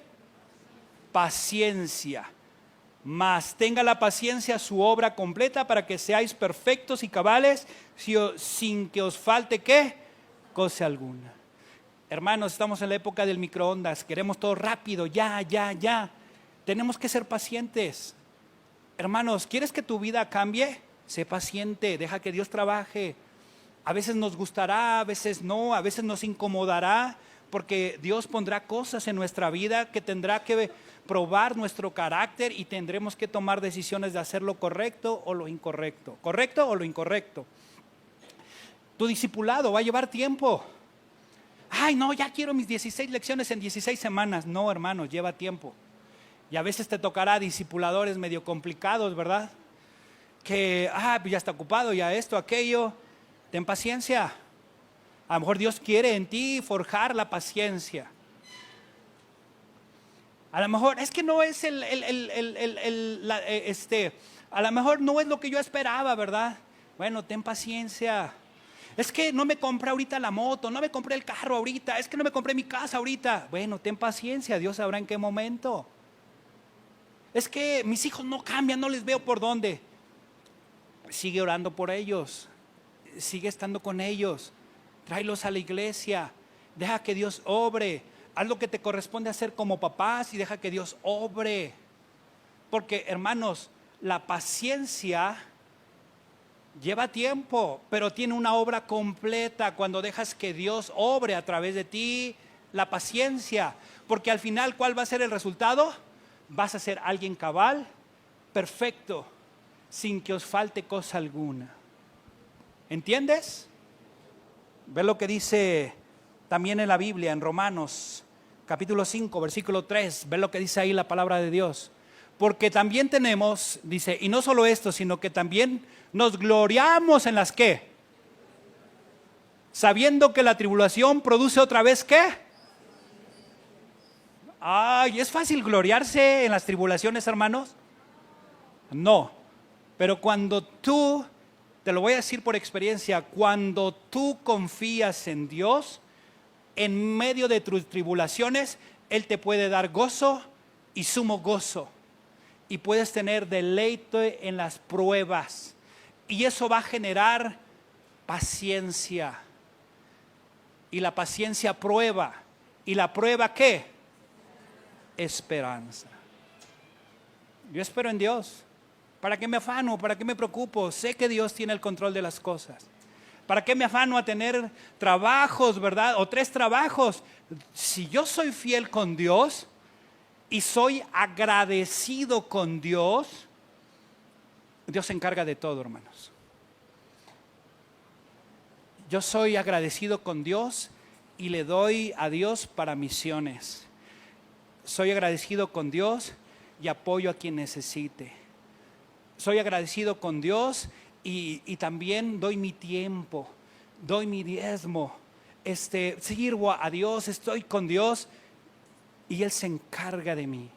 Paciencia. Mas tenga la paciencia su obra completa para que seáis perfectos y cabales sin que os falte, ¿qué? Cosa alguna. Hermanos, estamos en la época del microondas, queremos todo rápido, ya. Tenemos que ser pacientes. Hermanos, ¿quieres que tu vida cambie? Sé paciente, deja que Dios trabaje. A veces nos gustará, a veces no, a veces nos incomodará, porque Dios pondrá cosas en nuestra vida que tendrá que probar nuestro carácter y tendremos que tomar decisiones de hacer lo correcto o lo incorrecto. ¿Correcto o lo incorrecto? Tu discipulado va a llevar tiempo. Ay, no, ya quiero mis 16 lecciones en 16 semanas. No, hermano, lleva tiempo. Y a veces te tocará discipuladores medio complicados, ¿verdad? Que, ya está ocupado, ya esto, aquello. Ten paciencia. A lo mejor Dios quiere en ti forjar la paciencia. A lo mejor es que no es a lo mejor no es lo que yo esperaba, ¿verdad? Bueno, ten paciencia. Es que no me compré ahorita la moto, no me compré el carro ahorita, es que no me compré mi casa ahorita. Bueno, ten paciencia, Dios sabrá en qué momento. Es que mis hijos no cambian, no les veo por dónde. Sigue orando por ellos, sigue estando con ellos, tráelos a la iglesia, deja que Dios obre. Haz lo que te corresponde hacer como papás y deja que Dios obre. Porque, hermanos, la paciencia lleva tiempo, pero tiene una obra completa cuando dejas que Dios obre a través de ti. La paciencia, porque al final, ¿cuál va a ser el resultado? Vas a ser alguien cabal, perfecto, sin que os falte cosa alguna. ¿Entiendes? Ve lo que dice también en la Biblia, en Romanos capítulo 5, versículo 3. Ve lo que dice ahí la palabra de Dios. Porque también tenemos, dice, y no solo esto, sino que también nos gloriamos en las ¿qué? Sabiendo que la tribulación produce otra vez ¿qué? Ay, ¿es fácil gloriarse en las tribulaciones, hermanos? No, pero cuando tú, te lo voy a decir por experiencia, cuando tú confías en Dios, en medio de tus tribulaciones, Él te puede dar gozo y sumo gozo. Y puedes tener deleite en las pruebas. Y eso va a generar paciencia. Y la paciencia prueba. ¿Y la prueba qué? Esperanza. Yo espero en Dios. ¿Para qué me afano? ¿Para qué me preocupo? Sé que Dios tiene el control de las cosas. ¿Para qué me afano a tener trabajos, verdad? O 3 trabajos. Si yo soy fiel con Dios y soy agradecido con Dios, Dios se encarga de todo, hermanos. Yo soy agradecido con Dios y le doy a Dios para misiones. Soy agradecido con Dios y apoyo a quien necesite. Soy agradecido con Dios y también doy mi tiempo, doy mi diezmo, sirvo a Dios, estoy con Dios y Él se encarga de mí.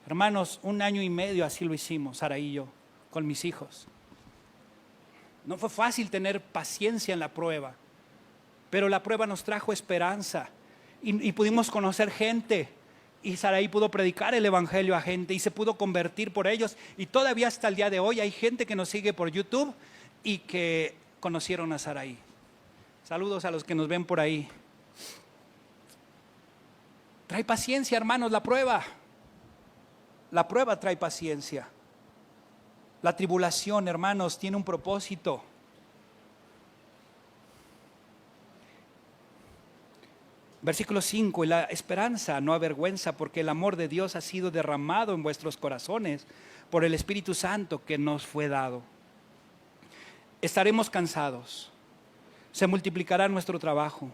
Hermanos, 1 año y medio así lo hicimos, Sara y yo, con mis hijos. No fue fácil tener paciencia en la prueba, pero la prueba nos trajo esperanza y pudimos conocer gente. Y Saraí pudo predicar el evangelio a gente y se pudo convertir por ellos. Y todavía hasta el día de hoy hay gente que nos sigue por YouTube y que conocieron a Saraí. Saludos a los que nos ven por ahí. Trae paciencia, hermanos, la prueba. La prueba trae paciencia. La tribulación, hermanos, tiene un propósito. Versículo 5, y la esperanza no avergüenza, porque el amor de Dios ha sido derramado en vuestros corazones por el Espíritu Santo que nos fue dado. Estaremos cansados, se multiplicará nuestro trabajo.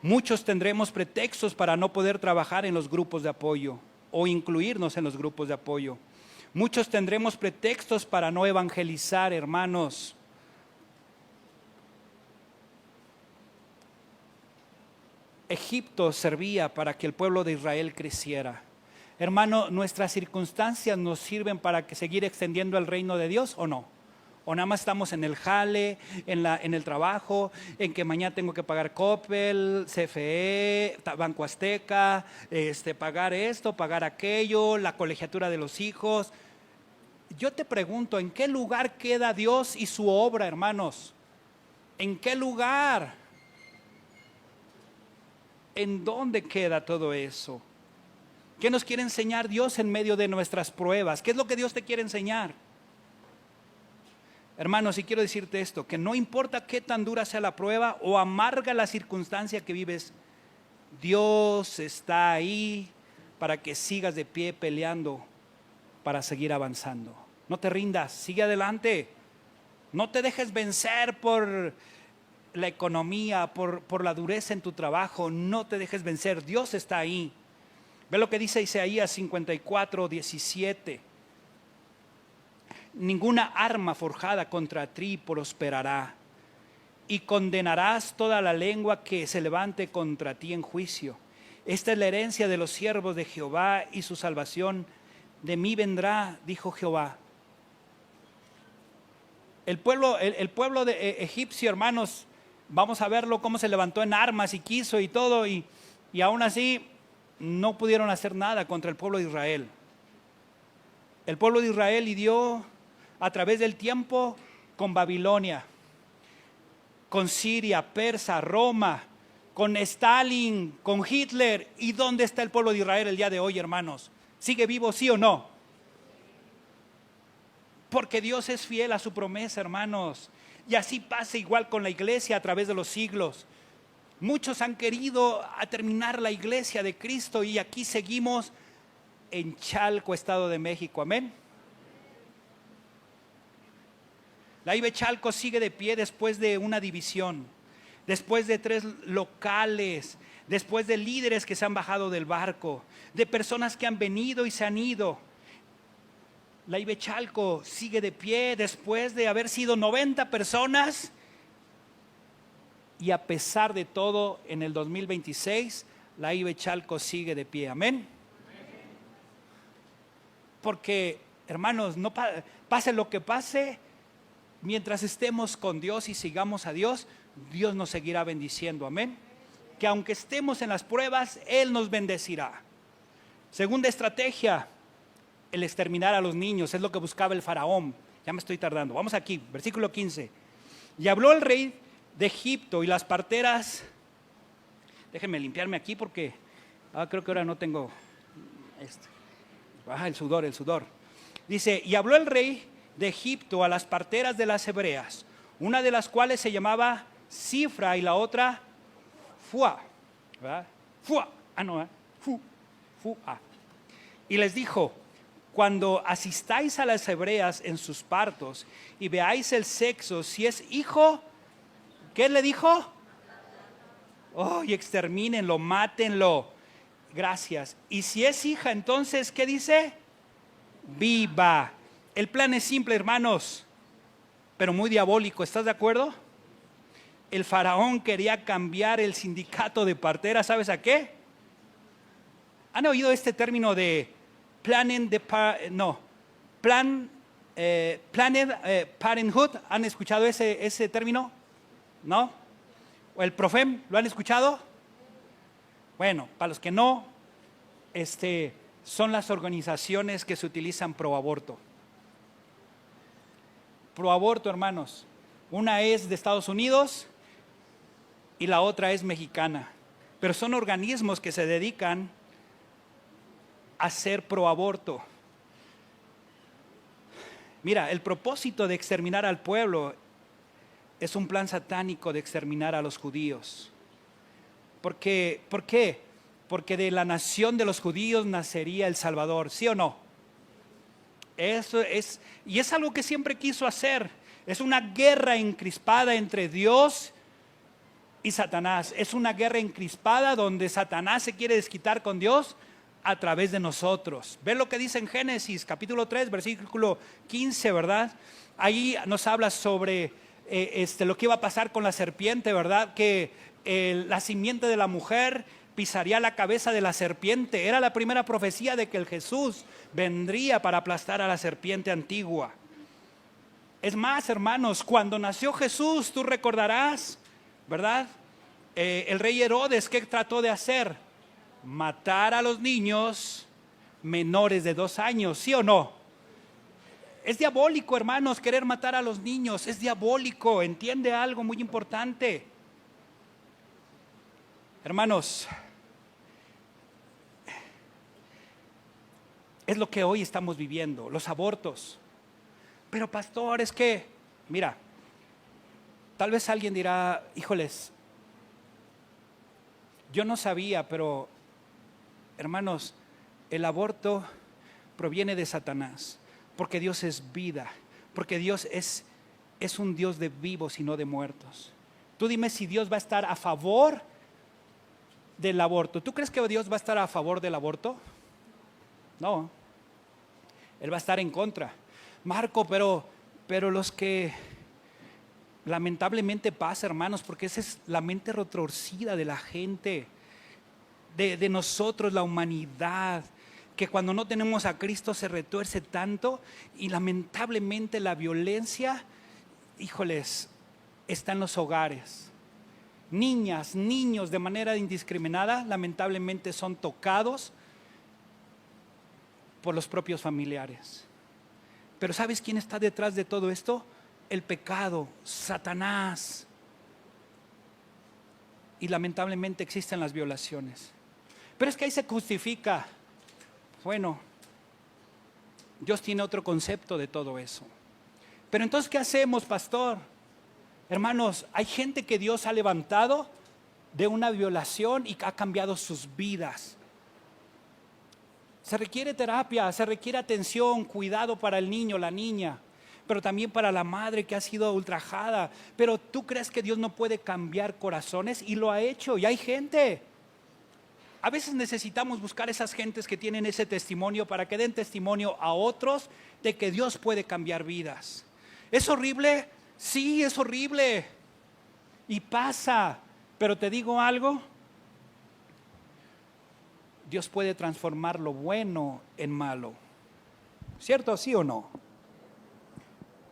Muchos tendremos pretextos para no poder trabajar en los grupos de apoyo o incluirnos en los grupos de apoyo. Muchos tendremos pretextos para no evangelizar, hermanos. Egipto servía para que el pueblo de Israel creciera. Hermano, ¿nuestras circunstancias nos sirven para seguir extendiendo el reino de Dios o no? ¿O nada más estamos en el jale, en el trabajo, en que mañana tengo que pagar Coppel, CFE, Banco Azteca, pagar esto, pagar aquello, la colegiatura de los hijos? Yo te pregunto, ¿en qué lugar queda Dios y su obra, hermanos? ¿En qué lugar? ¿En dónde queda todo eso? ¿Qué nos quiere enseñar Dios en medio de nuestras pruebas? ¿Qué es lo que Dios te quiere enseñar? Hermanos, y quiero decirte esto, que no importa qué tan dura sea la prueba o amarga la circunstancia que vives, Dios está ahí para que sigas de pie peleando para seguir avanzando. No te rindas, sigue adelante. No te dejes vencer por la economía, por la dureza en tu trabajo. No te dejes vencer, Dios está ahí. Ve lo que dice Isaías 54, 17. Ninguna arma forjada contra ti prosperará, y condenarás toda la lengua que se levante contra ti en juicio. Esta es la herencia de los siervos de Jehová, y su salvación de mí vendrá, dijo Jehová. El pueblo de egipcio, hermanos, vamos a verlo cómo se levantó en armas y quiso y todo, y aún así no pudieron hacer nada contra el pueblo de Israel. El pueblo de Israel lidió a través del tiempo con Babilonia, con Siria, Persa, Roma, con Stalin, con Hitler. ¿Y dónde está el pueblo de Israel el día de hoy, hermanos? ¿Sigue vivo, sí o no? Porque Dios es fiel a su promesa, hermanos. Y así pasa igual con la iglesia a través de los siglos. Muchos han querido terminar la iglesia de Cristo y aquí seguimos en Chalco, Estado de México. Amén. La IB Chalco sigue de pie después de una división, después de 3 locales, después de líderes que se han bajado del barco, de personas que han venido y se han ido. La IB Chalco sigue de pie después de haber sido 90 personas y a pesar de todo, en el 2026, la IB Chalco sigue de pie. Amén. Porque, hermanos, no pase lo que pase, mientras estemos con Dios y sigamos a Dios, Dios nos seguirá bendiciendo. Amén. Que aunque estemos en las pruebas, Él nos bendecirá. Segunda estrategia, el exterminar a los niños. Es lo que buscaba el faraón. Ya me estoy tardando. Vamos aquí, versículo 15. Y habló el rey de Egipto y las parteras. Déjenme limpiarme aquí porque creo que ahora no tengo esto. El sudor. Dice, y habló el rey de Egipto a las parteras de las hebreas, una de las cuales se llamaba Cifra y la otra Fua. Fua. Fua. Y les dijo, cuando asistáis a las hebreas en sus partos y veáis el sexo, si es hijo, ¿qué le dijo? Y extermínenlo, mátenlo. Gracias. Y si es hija, entonces, ¿qué dice? Viva. El plan es simple, hermanos, pero muy diabólico. ¿Estás de acuerdo? El faraón quería cambiar el sindicato de parteras. ¿Sabes a qué? ¿Han oído este término de Planned Parenthood? ¿Han escuchado ese término? ¿No? ¿O el Profem? ¿Lo han escuchado? Bueno, para los que no, son las organizaciones que se utilizan pro aborto. Pro aborto, hermanos. Una es de Estados Unidos y la otra es mexicana. Pero son organismos que se dedican a ser pro aborto. Mira, el propósito de exterminar al pueblo es un plan satánico de exterminar a los judíos. ¿Por qué? Porque de la nación de los judíos nacería el Salvador, ¿sí o no? Eso es, y es algo que siempre quiso hacer. Es una guerra encrispada entre Dios y Satanás. Es una guerra encrispada donde Satanás se quiere desquitar con Dios a través de nosotros. Ve lo que dice en Génesis capítulo 3 versículo 15, ¿verdad? Ahí nos habla sobre lo que iba a pasar con la serpiente, ¿verdad? Que la simiente de la mujer pisaría la cabeza de la serpiente. Era la primera profecía de que el Jesús vendría para aplastar a la serpiente antigua. Es más, hermanos, cuando nació Jesús, tú recordarás, ¿verdad? El rey Herodes, ¿qué trató de hacer? Matar a los niños menores de 2 años, ¿sí o no? Es diabólico, hermanos, querer matar a los niños. Es diabólico, entiende algo muy importante. Hermanos, es lo que hoy estamos viviendo, los abortos. Pero pastor, es que, mira, tal vez alguien dirá, híjoles, yo no sabía, pero hermanos, el aborto proviene de Satanás, porque Dios es vida, porque Dios es un Dios de vivos y no de muertos. Tú dime si Dios va a estar a favor del aborto. ¿Tú crees que Dios va a estar a favor del aborto? No, Él va a estar en contra. Marco, pero los que lamentablemente pasa, hermanos, porque esa es la mente retorcida de la gente, de nosotros, la humanidad, que cuando no tenemos a Cristo se retuerce tanto, y lamentablemente la violencia, híjoles, está en los hogares. Niñas, niños de manera indiscriminada, lamentablemente son tocados por los propios familiares. Pero ¿sabes quién está detrás de todo esto? El pecado, Satanás. Y lamentablemente existen las violaciones. Pero es que ahí se justifica. Bueno, Dios tiene otro concepto de todo eso. Pero entonces, ¿qué hacemos, pastor? Hermanos, hay gente que Dios ha levantado de una violación y ha cambiado sus vidas. Se requiere terapia, se requiere atención, cuidado para el niño, la niña, pero también para la madre que ha sido ultrajada. Pero ¿tú crees que Dios no puede cambiar corazones? Y lo ha hecho, y hay gente. A veces necesitamos buscar esas gentes que tienen ese testimonio para que den testimonio a otros de que Dios puede cambiar vidas. ¿Es horrible? Sí, es horrible. Y pasa, pero te digo algo. Dios puede transformar lo bueno en malo. ¿Cierto? ¿Sí o no?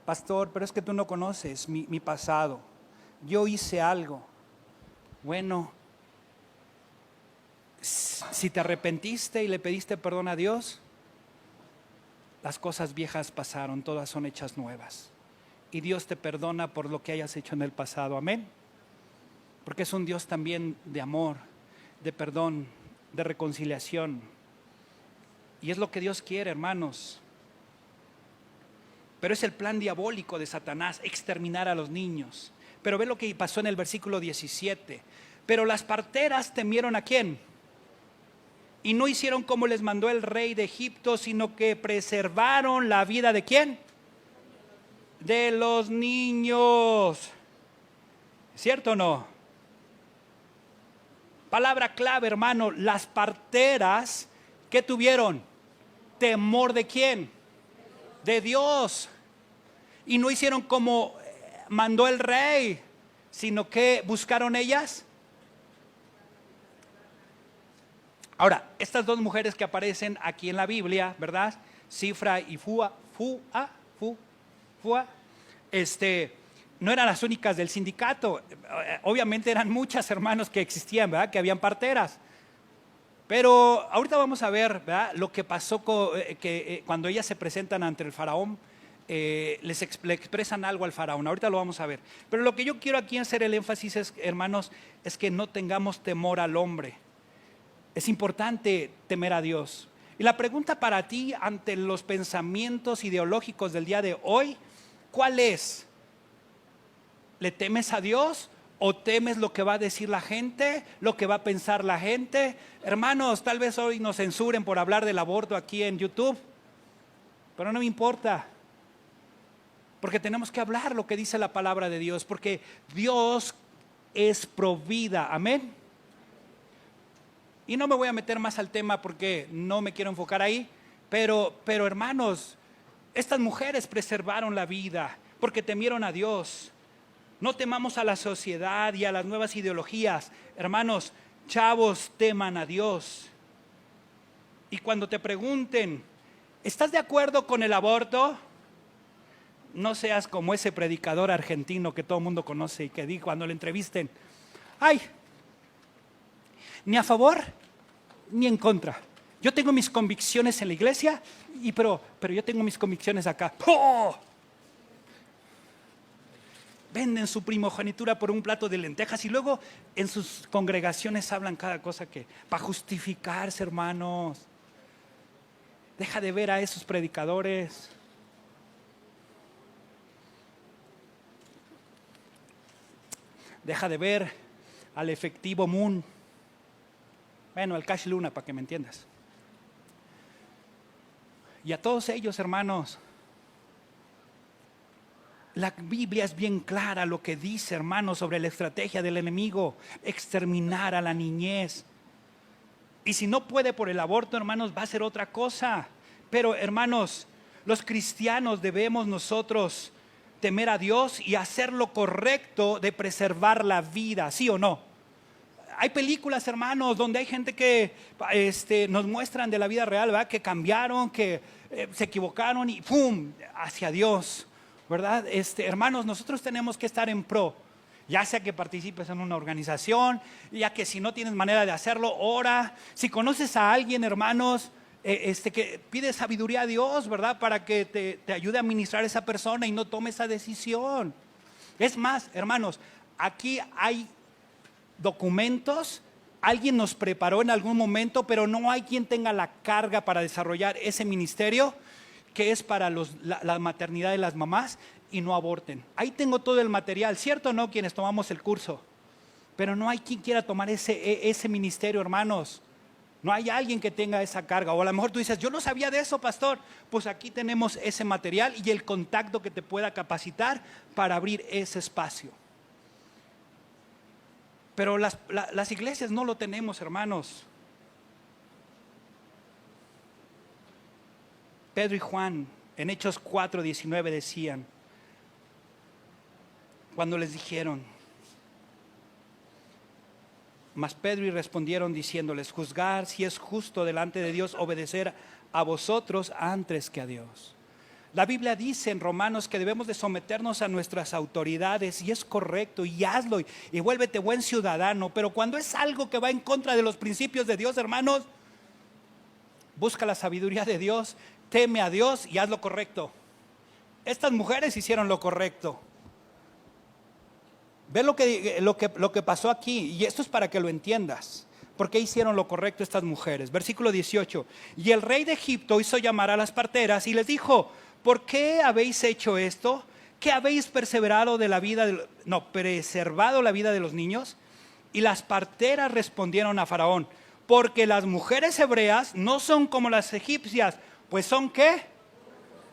Pastor, pero es que tú no conoces mi pasado. Yo hice algo. Bueno, si te arrepentiste y le pediste perdón a Dios, las cosas viejas pasaron, todas son hechas nuevas. Y Dios te perdona por lo que hayas hecho en el pasado. Amén. Porque es un Dios también de amor, de perdón, de reconciliación. Y es lo que Dios quiere, hermanos. Pero es el plan diabólico de Satanás, exterminar a los niños. Pero ve lo que pasó en el versículo 17. Pero las parteras temieron ¿a quién? Y no hicieron como les mandó el rey de Egipto, sino que preservaron la vida ¿de quién? De los niños. ¿Cierto o no? Palabra clave, hermano, las parteras, ¿qué tuvieron? ¿Temor de quién? De Dios. Y no hicieron como mandó el rey, sino que buscaron ellas. Ahora, estas dos mujeres que aparecen aquí en la Biblia, ¿verdad? Cifra y Fua, no eran las únicas del sindicato. Obviamente eran muchas, hermanos, que existían, ¿verdad? Que habían parteras. Pero ahorita vamos a ver, ¿verdad? Lo que pasó cuando ellas se presentan ante el faraón, le expresan algo al faraón. Ahorita lo vamos a ver. Pero lo que yo quiero aquí hacer el énfasis es, hermanos, es que no tengamos temor al hombre. Es importante temer a Dios. Y la pregunta para ti ante los pensamientos ideológicos del día de hoy, ¿cuál es? ¿Le temes a Dios ¿O temes lo que va a decir la gente? ¿Lo que va a pensar la gente? Hermanos, tal vez hoy nos censuren por hablar del aborto aquí en YouTube, pero no me importa. Porque tenemos que hablar lo que dice la palabra de Dios, porque Dios es provida, amén. Y no me voy a meter más al tema porque no me quiero enfocar ahí, pero hermanos, estas mujeres preservaron la vida porque temieron a Dios. No temamos a la sociedad y a las nuevas ideologías. Hermanos, chavos, teman a Dios. Y cuando te pregunten, ¿estás de acuerdo con el aborto? No seas como ese predicador argentino que todo el mundo conoce y que dice cuando le entrevisten, ay, ni a favor ni en contra. Yo tengo mis convicciones en la iglesia, pero yo tengo mis convicciones acá. ¡Oh! Venden su primogenitura por un plato de lentejas y luego en sus congregaciones hablan cada cosa que para justificarse, hermanos. Deja de ver a esos predicadores. Deja de ver al efectivo Moon. Bueno, al Cash Luna, para que me entiendas. Y a todos ellos, hermanos, la Biblia es bien clara lo que dice, hermanos, sobre la estrategia del enemigo: exterminar a la niñez. Y si no puede por el aborto, hermanos, va a ser otra cosa. Pero, hermanos, los cristianos debemos nosotros temer a Dios y hacer lo correcto de preservar la vida, ¿sí o no? Hay películas, hermanos, donde hay gente que nos muestran de la vida real, ¿verdad? Que cambiaron, que se equivocaron y ¡pum! Hacia Dios, ¿verdad? Hermanos, nosotros tenemos que estar en pro, ya sea que participes en una organización, ya que si no tienes manera de hacerlo, ora. Si conoces a alguien, hermanos, que pide sabiduría a Dios, ¿verdad? Para que te ayude a administrar a esa persona y no tome esa decisión. Es más, hermanos, aquí hay documentos, alguien nos preparó en algún momento, pero no hay quien tenga la carga para desarrollar ese ministerio que es para la maternidad de las mamás y no aborten. Ahí tengo todo el material, ¿cierto o no? Quienes tomamos el curso, pero no hay quien quiera tomar ese ministerio, hermanos. No hay alguien que tenga esa carga. O a lo mejor tú dices, yo no sabía de eso, pastor. Pues aquí tenemos ese material y el contacto que te pueda capacitar para abrir ese espacio. Pero las iglesias no lo tenemos, hermanos. Pedro y Juan en Hechos 4:19 decían, cuando les dijeron, mas Pedro y respondieron diciéndoles, juzgar si es justo delante de Dios obedecer a vosotros antes que a Dios. La Biblia dice en Romanos que debemos de someternos a nuestras autoridades y es correcto, y hazlo y vuélvete buen ciudadano. Pero cuando es algo que va en contra de los principios de Dios, hermanos, busca la sabiduría de Dios, teme a Dios y haz lo correcto. Estas mujeres hicieron lo correcto. Ve lo que pasó aquí, y esto es para que lo entiendas. ¿Por qué hicieron lo correcto estas mujeres? Versículo 18. Y el rey de Egipto hizo llamar a las parteras y les dijo, ¿por qué habéis hecho esto? ¿Qué habéis preservado la vida de los niños? Y las parteras respondieron a Faraón, porque las mujeres hebreas no son como las egipcias, pues son ¿qué?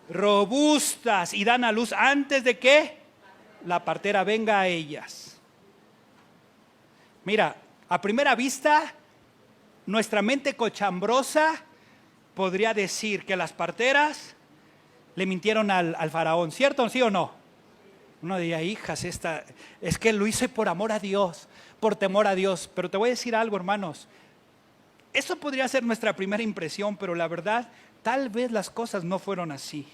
Robustas y dan a luz antes de que la partera venga a ellas. Mira, a primera vista, nuestra mente cochambrosa podría decir que las parteras le mintieron al faraón, ¿cierto? ¿Sí o no? Uno diría, hijas, es que lo hice por amor a Dios, por temor a Dios. Pero te voy a decir algo, hermanos. Eso podría ser nuestra primera impresión, pero la verdad, tal vez las cosas no fueron así.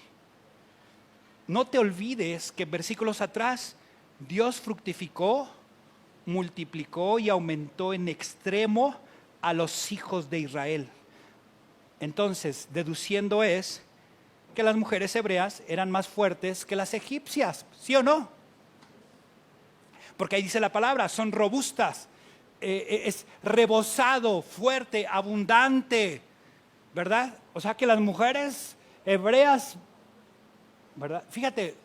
No te olvides que en versículos atrás, Dios fructificó, multiplicó y aumentó en extremo a los hijos de Israel. Entonces, deduciendo es que las mujeres hebreas eran más fuertes que las egipcias, ¿sí o no? Porque ahí dice la palabra, son robustas, es rebosado, fuerte, abundante, ¿verdad? O sea que las mujeres hebreas, ¿verdad? Fíjate,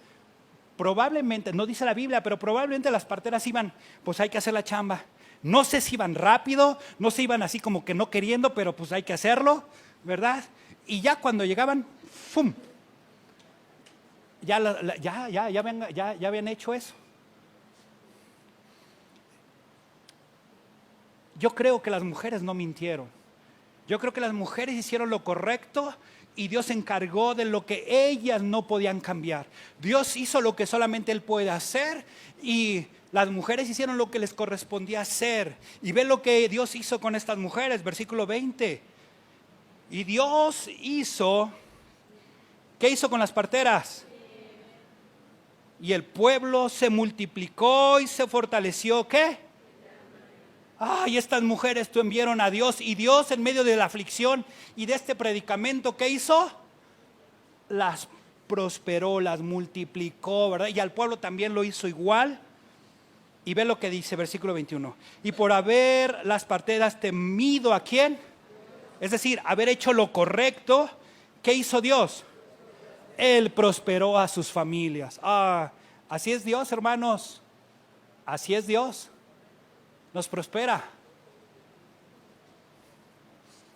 probablemente, no dice la Biblia, pero probablemente las parteras iban, pues hay que hacer la chamba. No sé si iban rápido, no se iban así como que no queriendo, pero pues hay que hacerlo, ¿verdad? Y ya cuando llegaban, ¡fum! Ya habían hecho eso. Yo creo que las mujeres no mintieron. Yo creo que las mujeres hicieron lo correcto y Dios se encargó de lo que ellas no podían cambiar. Dios hizo lo que solamente Él puede hacer y las mujeres hicieron lo que les correspondía hacer. Y ve lo que Dios hizo con estas mujeres, versículo 20. Y Dios hizo, ¿qué hizo con las parteras? Y el pueblo se multiplicó y se fortaleció, ¿qué? Ay, estas mujeres tú enviaron a Dios y Dios en medio de la aflicción y de este predicamento, ¿qué hizo? Las prosperó, las multiplicó, ¿verdad? Y al pueblo también lo hizo igual. Y ve lo que dice, versículo 21. Y por haber las parteras temido, ¿a quién? Es decir, haber hecho lo correcto, ¿qué hizo Dios? Él prosperó a sus familias. Así es Dios, hermanos. Así es Dios. Nos prospera.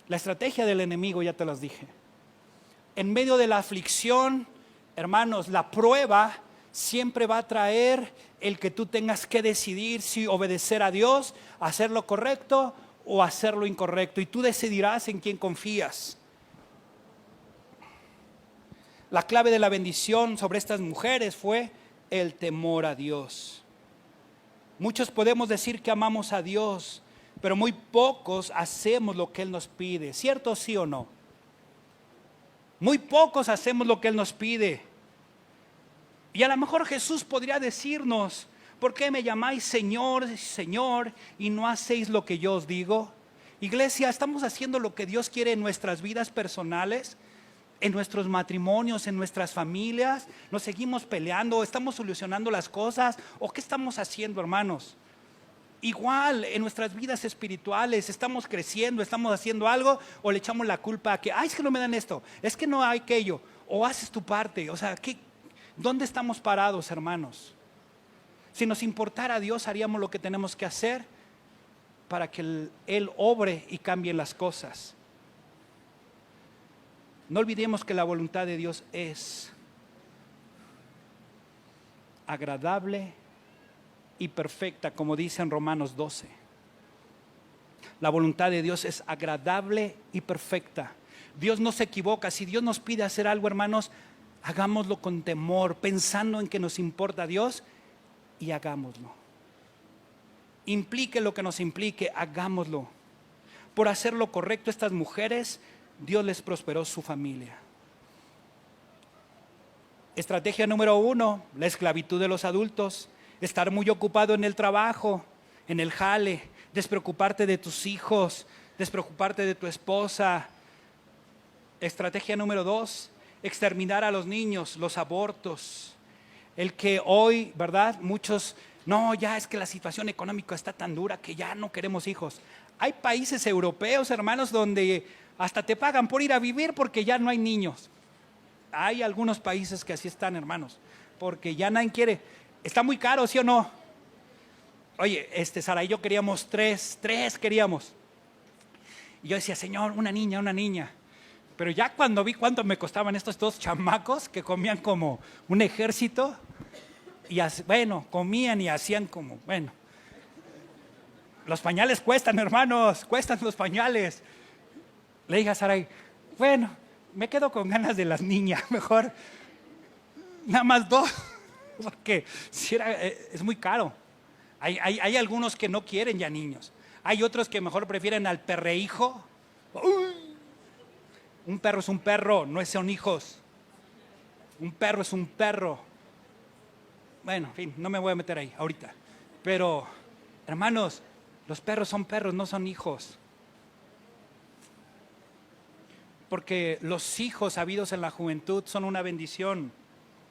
La estrategia del enemigo ya te las dije. En medio de la aflicción, hermanos, la prueba siempre va a traer el que tú tengas que decidir si obedecer a Dios, hacer lo correcto o hacer lo incorrecto. Y tú decidirás en quién confías. La clave de la bendición sobre estas mujeres fue el temor a Dios. Muchos podemos decir que amamos a Dios, pero muy pocos hacemos lo que Él nos pide. ¿Cierto, sí o no? Muy pocos hacemos lo que Él nos pide. Y a lo mejor Jesús podría decirnos, ¿por qué me llamáis Señor, Señor, y no hacéis lo que yo os digo? Iglesia, ¿estamos haciendo lo que Dios quiere en nuestras vidas personales? En nuestros matrimonios, en nuestras familias, nos seguimos peleando, estamos solucionando las cosas, o qué estamos haciendo, hermanos. Igual en nuestras vidas espirituales, estamos creciendo, estamos haciendo algo, o le echamos la culpa a que, es que no me dan esto, es que no hay aquello, o haces tu parte. O sea, ¿dónde estamos parados, hermanos? Si nos importara a Dios, haríamos lo que tenemos que hacer para que Él obre y cambie las cosas. No olvidemos que la voluntad de Dios es agradable y perfecta, como dice en Romanos 12. La voluntad de Dios es agradable y perfecta. Dios no se equivoca. Si Dios nos pide hacer algo, hermanos, hagámoslo con temor, pensando en que nos importa a Dios, y hagámoslo. Implique lo que nos implique, hagámoslo. Por hacer lo correcto, estas mujeres, Dios les prosperó su familia. Estrategia número 1, la esclavitud de los adultos. Estar muy ocupado en el trabajo, en el jale, despreocuparte de tus hijos, despreocuparte de tu esposa. Estrategia número 2, exterminar a los niños, los abortos. El que hoy, ¿verdad? Muchos, no, ya es que la situación económica está tan dura que ya no queremos hijos. Hay países europeos, hermanos, donde hasta te pagan por ir a vivir porque ya no hay niños. Hay algunos países que así están, hermanos, porque ya nadie quiere. Está muy caro, ¿sí o no? Oye, Sara y yo queríamos tres queríamos. Y yo decía, Señor, una niña. Pero ya cuando vi cuánto me costaban estos dos chamacos que comían como un ejército, y comían y hacían como, los pañales cuestan, hermanos, cuestan los pañales. Le dije a Sarai, me quedo con ganas de las niñas, mejor nada más 2, porque es muy caro. Hay algunos que no quieren ya niños, hay otros que mejor prefieren al perrehijo. Un perro es un perro, no son hijos. Un perro es un perro. En fin, no me voy a meter ahí ahorita. Pero, hermanos, los perros son perros, no son hijos. Porque los hijos habidos en la juventud son una bendición,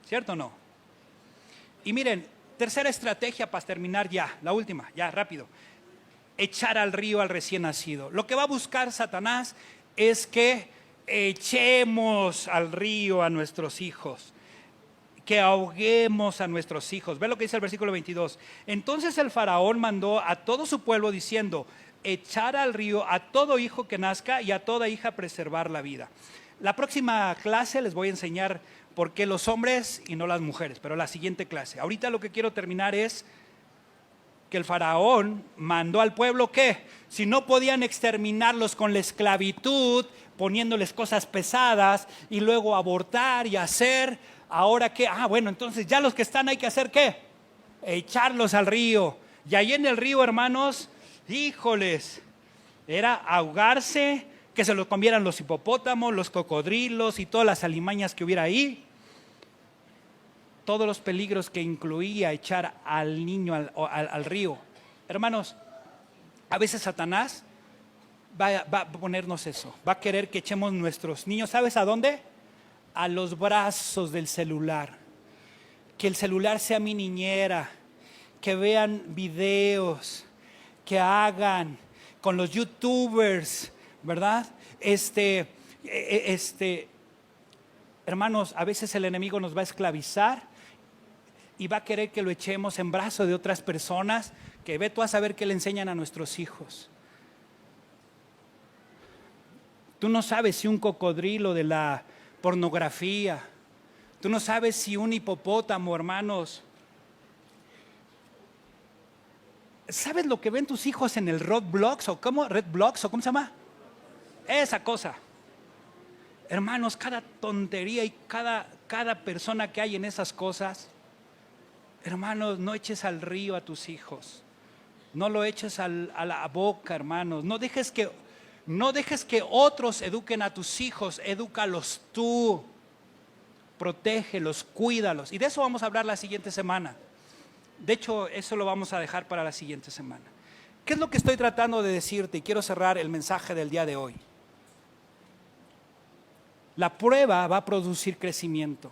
¿cierto o no? Y miren, tercera estrategia para terminar ya, la última, ya rápido. Echar al río al recién nacido. Lo que va a buscar Satanás es que echemos al río a nuestros hijos. que ahoguemos a nuestros hijos. Ve lo que dice el versículo 22. Entonces el faraón mandó a todo su pueblo diciendo: echar al río a todo hijo que nazca y a toda hija preservar la vida. La próxima clase les voy a enseñar por qué los hombres y no las mujeres, pero la siguiente clase. Ahorita lo que quiero terminar es que el faraón mandó al pueblo que si no podían exterminarlos con la esclavitud, poniéndoles cosas pesadas y luego abortar y hacer, ahora que, bueno, entonces ya los que están hay que hacer ¿qué? Echarlos al río. Y ahí en el río, hermanos, híjoles, era ahogarse, que se los comieran los hipopótamos, los cocodrilos y todas las alimañas que hubiera ahí. Todos los peligros que incluía echar al niño al río. Hermanos, a veces Satanás va a ponernos eso, va a querer que echemos nuestros niños, ¿sabes a dónde? A los brazos del celular. Que el celular sea mi niñera, que vean videos, que hagan con los youtubers, ¿verdad? Hermanos, a veces el enemigo nos va a esclavizar y va a querer que lo echemos en brazos de otras personas, que ve tú a saber qué le enseñan a nuestros hijos. Tú no sabes si un cocodrilo de la pornografía, tú no sabes si un hipopótamo, hermanos. ¿Sabes lo que ven tus hijos en el Roblox o cómo? Redblocks o cómo se llama? Esa cosa. Hermanos, cada tontería y cada persona que hay en esas cosas, hermanos, no eches al río a tus hijos. No lo eches a la boca, hermanos. No dejes que otros eduquen a tus hijos. Edúcalos tú. Protégelos, cuídalos. Y de eso vamos a hablar la siguiente semana. De hecho, eso lo vamos a dejar para la siguiente semana. ¿Qué es lo que estoy tratando de decirte? Y quiero cerrar el mensaje del día de hoy. La prueba va a producir crecimiento.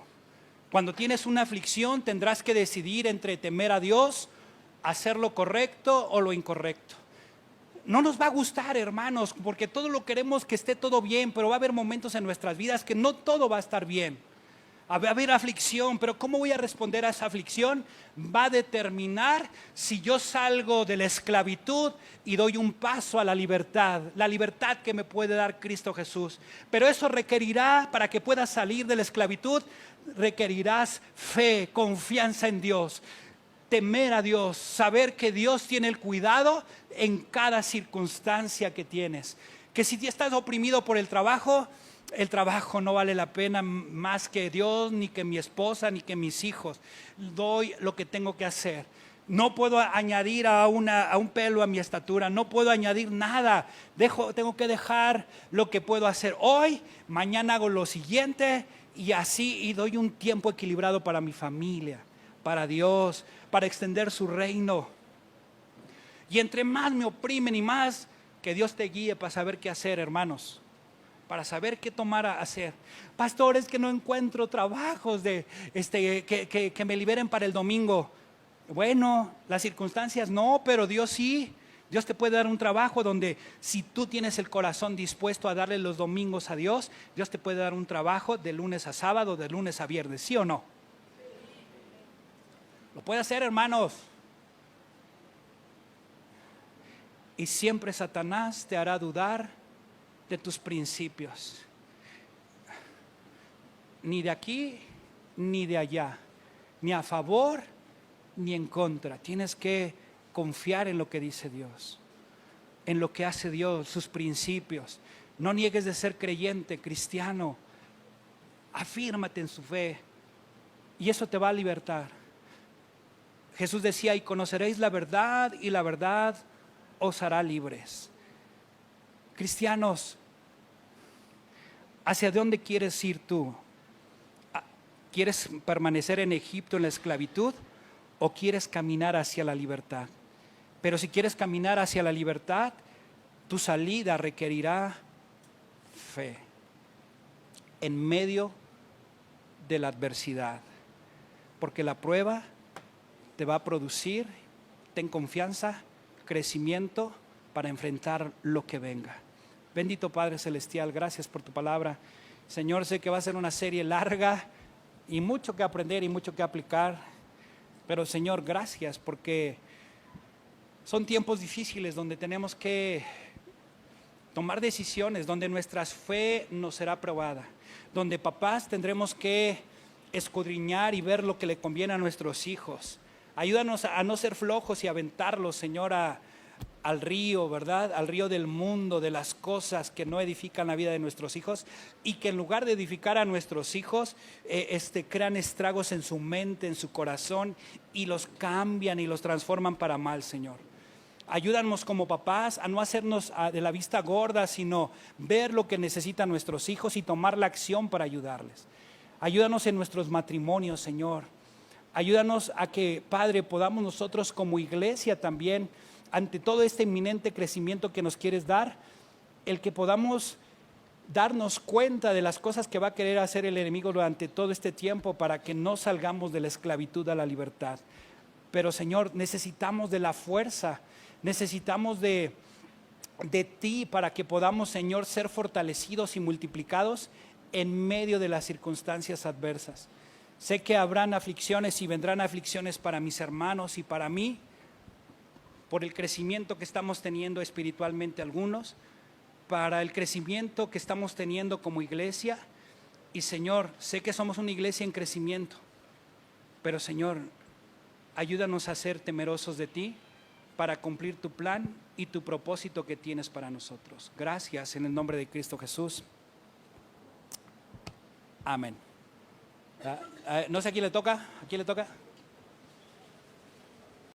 Cuando tienes una aflicción, tendrás que decidir entre temer a Dios, hacer lo correcto o lo incorrecto. No nos va a gustar, hermanos, porque todo lo queremos que esté todo bien, pero va a haber momentos en nuestras vidas que no todo va a estar bien. Va a haber aflicción, pero ¿cómo voy a responder a esa aflicción? Va a determinar si yo salgo de la esclavitud y doy un paso a la libertad que me puede dar Cristo Jesús. Pero eso requerirá, para que puedas salir de la esclavitud, requerirás fe, confianza en Dios, temer a Dios, saber que Dios tiene el cuidado en cada circunstancia que tienes. Que si estás oprimido por el trabajo no vale la pena más que Dios, ni que mi esposa, ni que mis hijos. Doy lo que tengo que hacer. No puedo añadir a un pelo a mi estatura, no puedo añadir nada. Tengo que dejar lo que puedo hacer hoy, mañana hago lo siguiente y así, y doy un tiempo equilibrado para mi familia, para Dios, para extender su reino. Y entre más me oprimen y más, que Dios te guíe para saber qué hacer, hermanos. Para saber qué tomar a hacer. Pastor, es que no encuentro trabajos que me liberen para el domingo. Bueno, las circunstancias no, pero Dios sí. Dios te puede dar un trabajo donde si tú tienes el corazón dispuesto a darle los domingos a Dios, Dios te puede dar un trabajo de lunes a sábado, de lunes a viernes, ¿sí o no? Lo puede hacer, hermanos. Y siempre Satanás te hará dudar de tus principios. Ni de aquí, ni de allá. Ni a favor, ni en contra. Tienes que confiar en lo que dice Dios, en lo que hace Dios, sus principios. No niegues de ser creyente, cristiano. Afírmate en su fe y eso te va a libertar. Jesús decía: y conoceréis la verdad y la verdad os hará libres. Cristianos, ¿hacia dónde quieres ir tú? ¿Quieres permanecer en Egipto en la esclavitud o quieres caminar hacia la libertad? Pero si quieres caminar hacia la libertad, tu salida requerirá fe en medio de la adversidad, porque la prueba te va a producir, ten confianza, crecimiento para enfrentar lo que venga. Bendito Padre Celestial, gracias por tu palabra. Señor, sé que va a ser una serie larga, y mucho que aprender y mucho que aplicar. Pero Señor, gracias porque son tiempos difíciles donde tenemos que tomar decisiones, donde nuestra fe nos será probada, donde papás tendremos que escudriñar y ver lo que le conviene a nuestros hijos. Ayúdanos a no ser flojos y aventarlos, Señor, al río, ¿verdad? Al río del mundo, de las cosas que no edifican la vida de nuestros hijos y que en lugar de edificar a nuestros hijos, crean estragos en su mente, en su corazón y los cambian y los transforman para mal, Señor. Ayúdanos como papás a no hacernos de la vista gorda, sino ver lo que necesitan nuestros hijos y tomar la acción para ayudarles. Ayúdanos en nuestros matrimonios, Señor. Ayúdanos a que, Padre, podamos nosotros como iglesia también, ante todo este inminente crecimiento que nos quieres dar, el que podamos darnos cuenta de las cosas que va a querer hacer el enemigo durante todo este tiempo para que no salgamos de la esclavitud a la libertad. Pero, Señor, necesitamos de la fuerza, necesitamos de ti para que podamos, Señor, ser fortalecidos y multiplicados en medio de las circunstancias adversas. Sé que habrán aflicciones y vendrán aflicciones para mis hermanos y para mí, por el crecimiento que estamos teniendo espiritualmente algunos, para el crecimiento que estamos teniendo como iglesia. Y Señor, sé que somos una iglesia en crecimiento, pero Señor, ayúdanos a ser temerosos de ti para cumplir tu plan y tu propósito que tienes para nosotros. Gracias en el nombre de Cristo Jesús. Amén. No sé a quién le toca. ¿A quién le toca?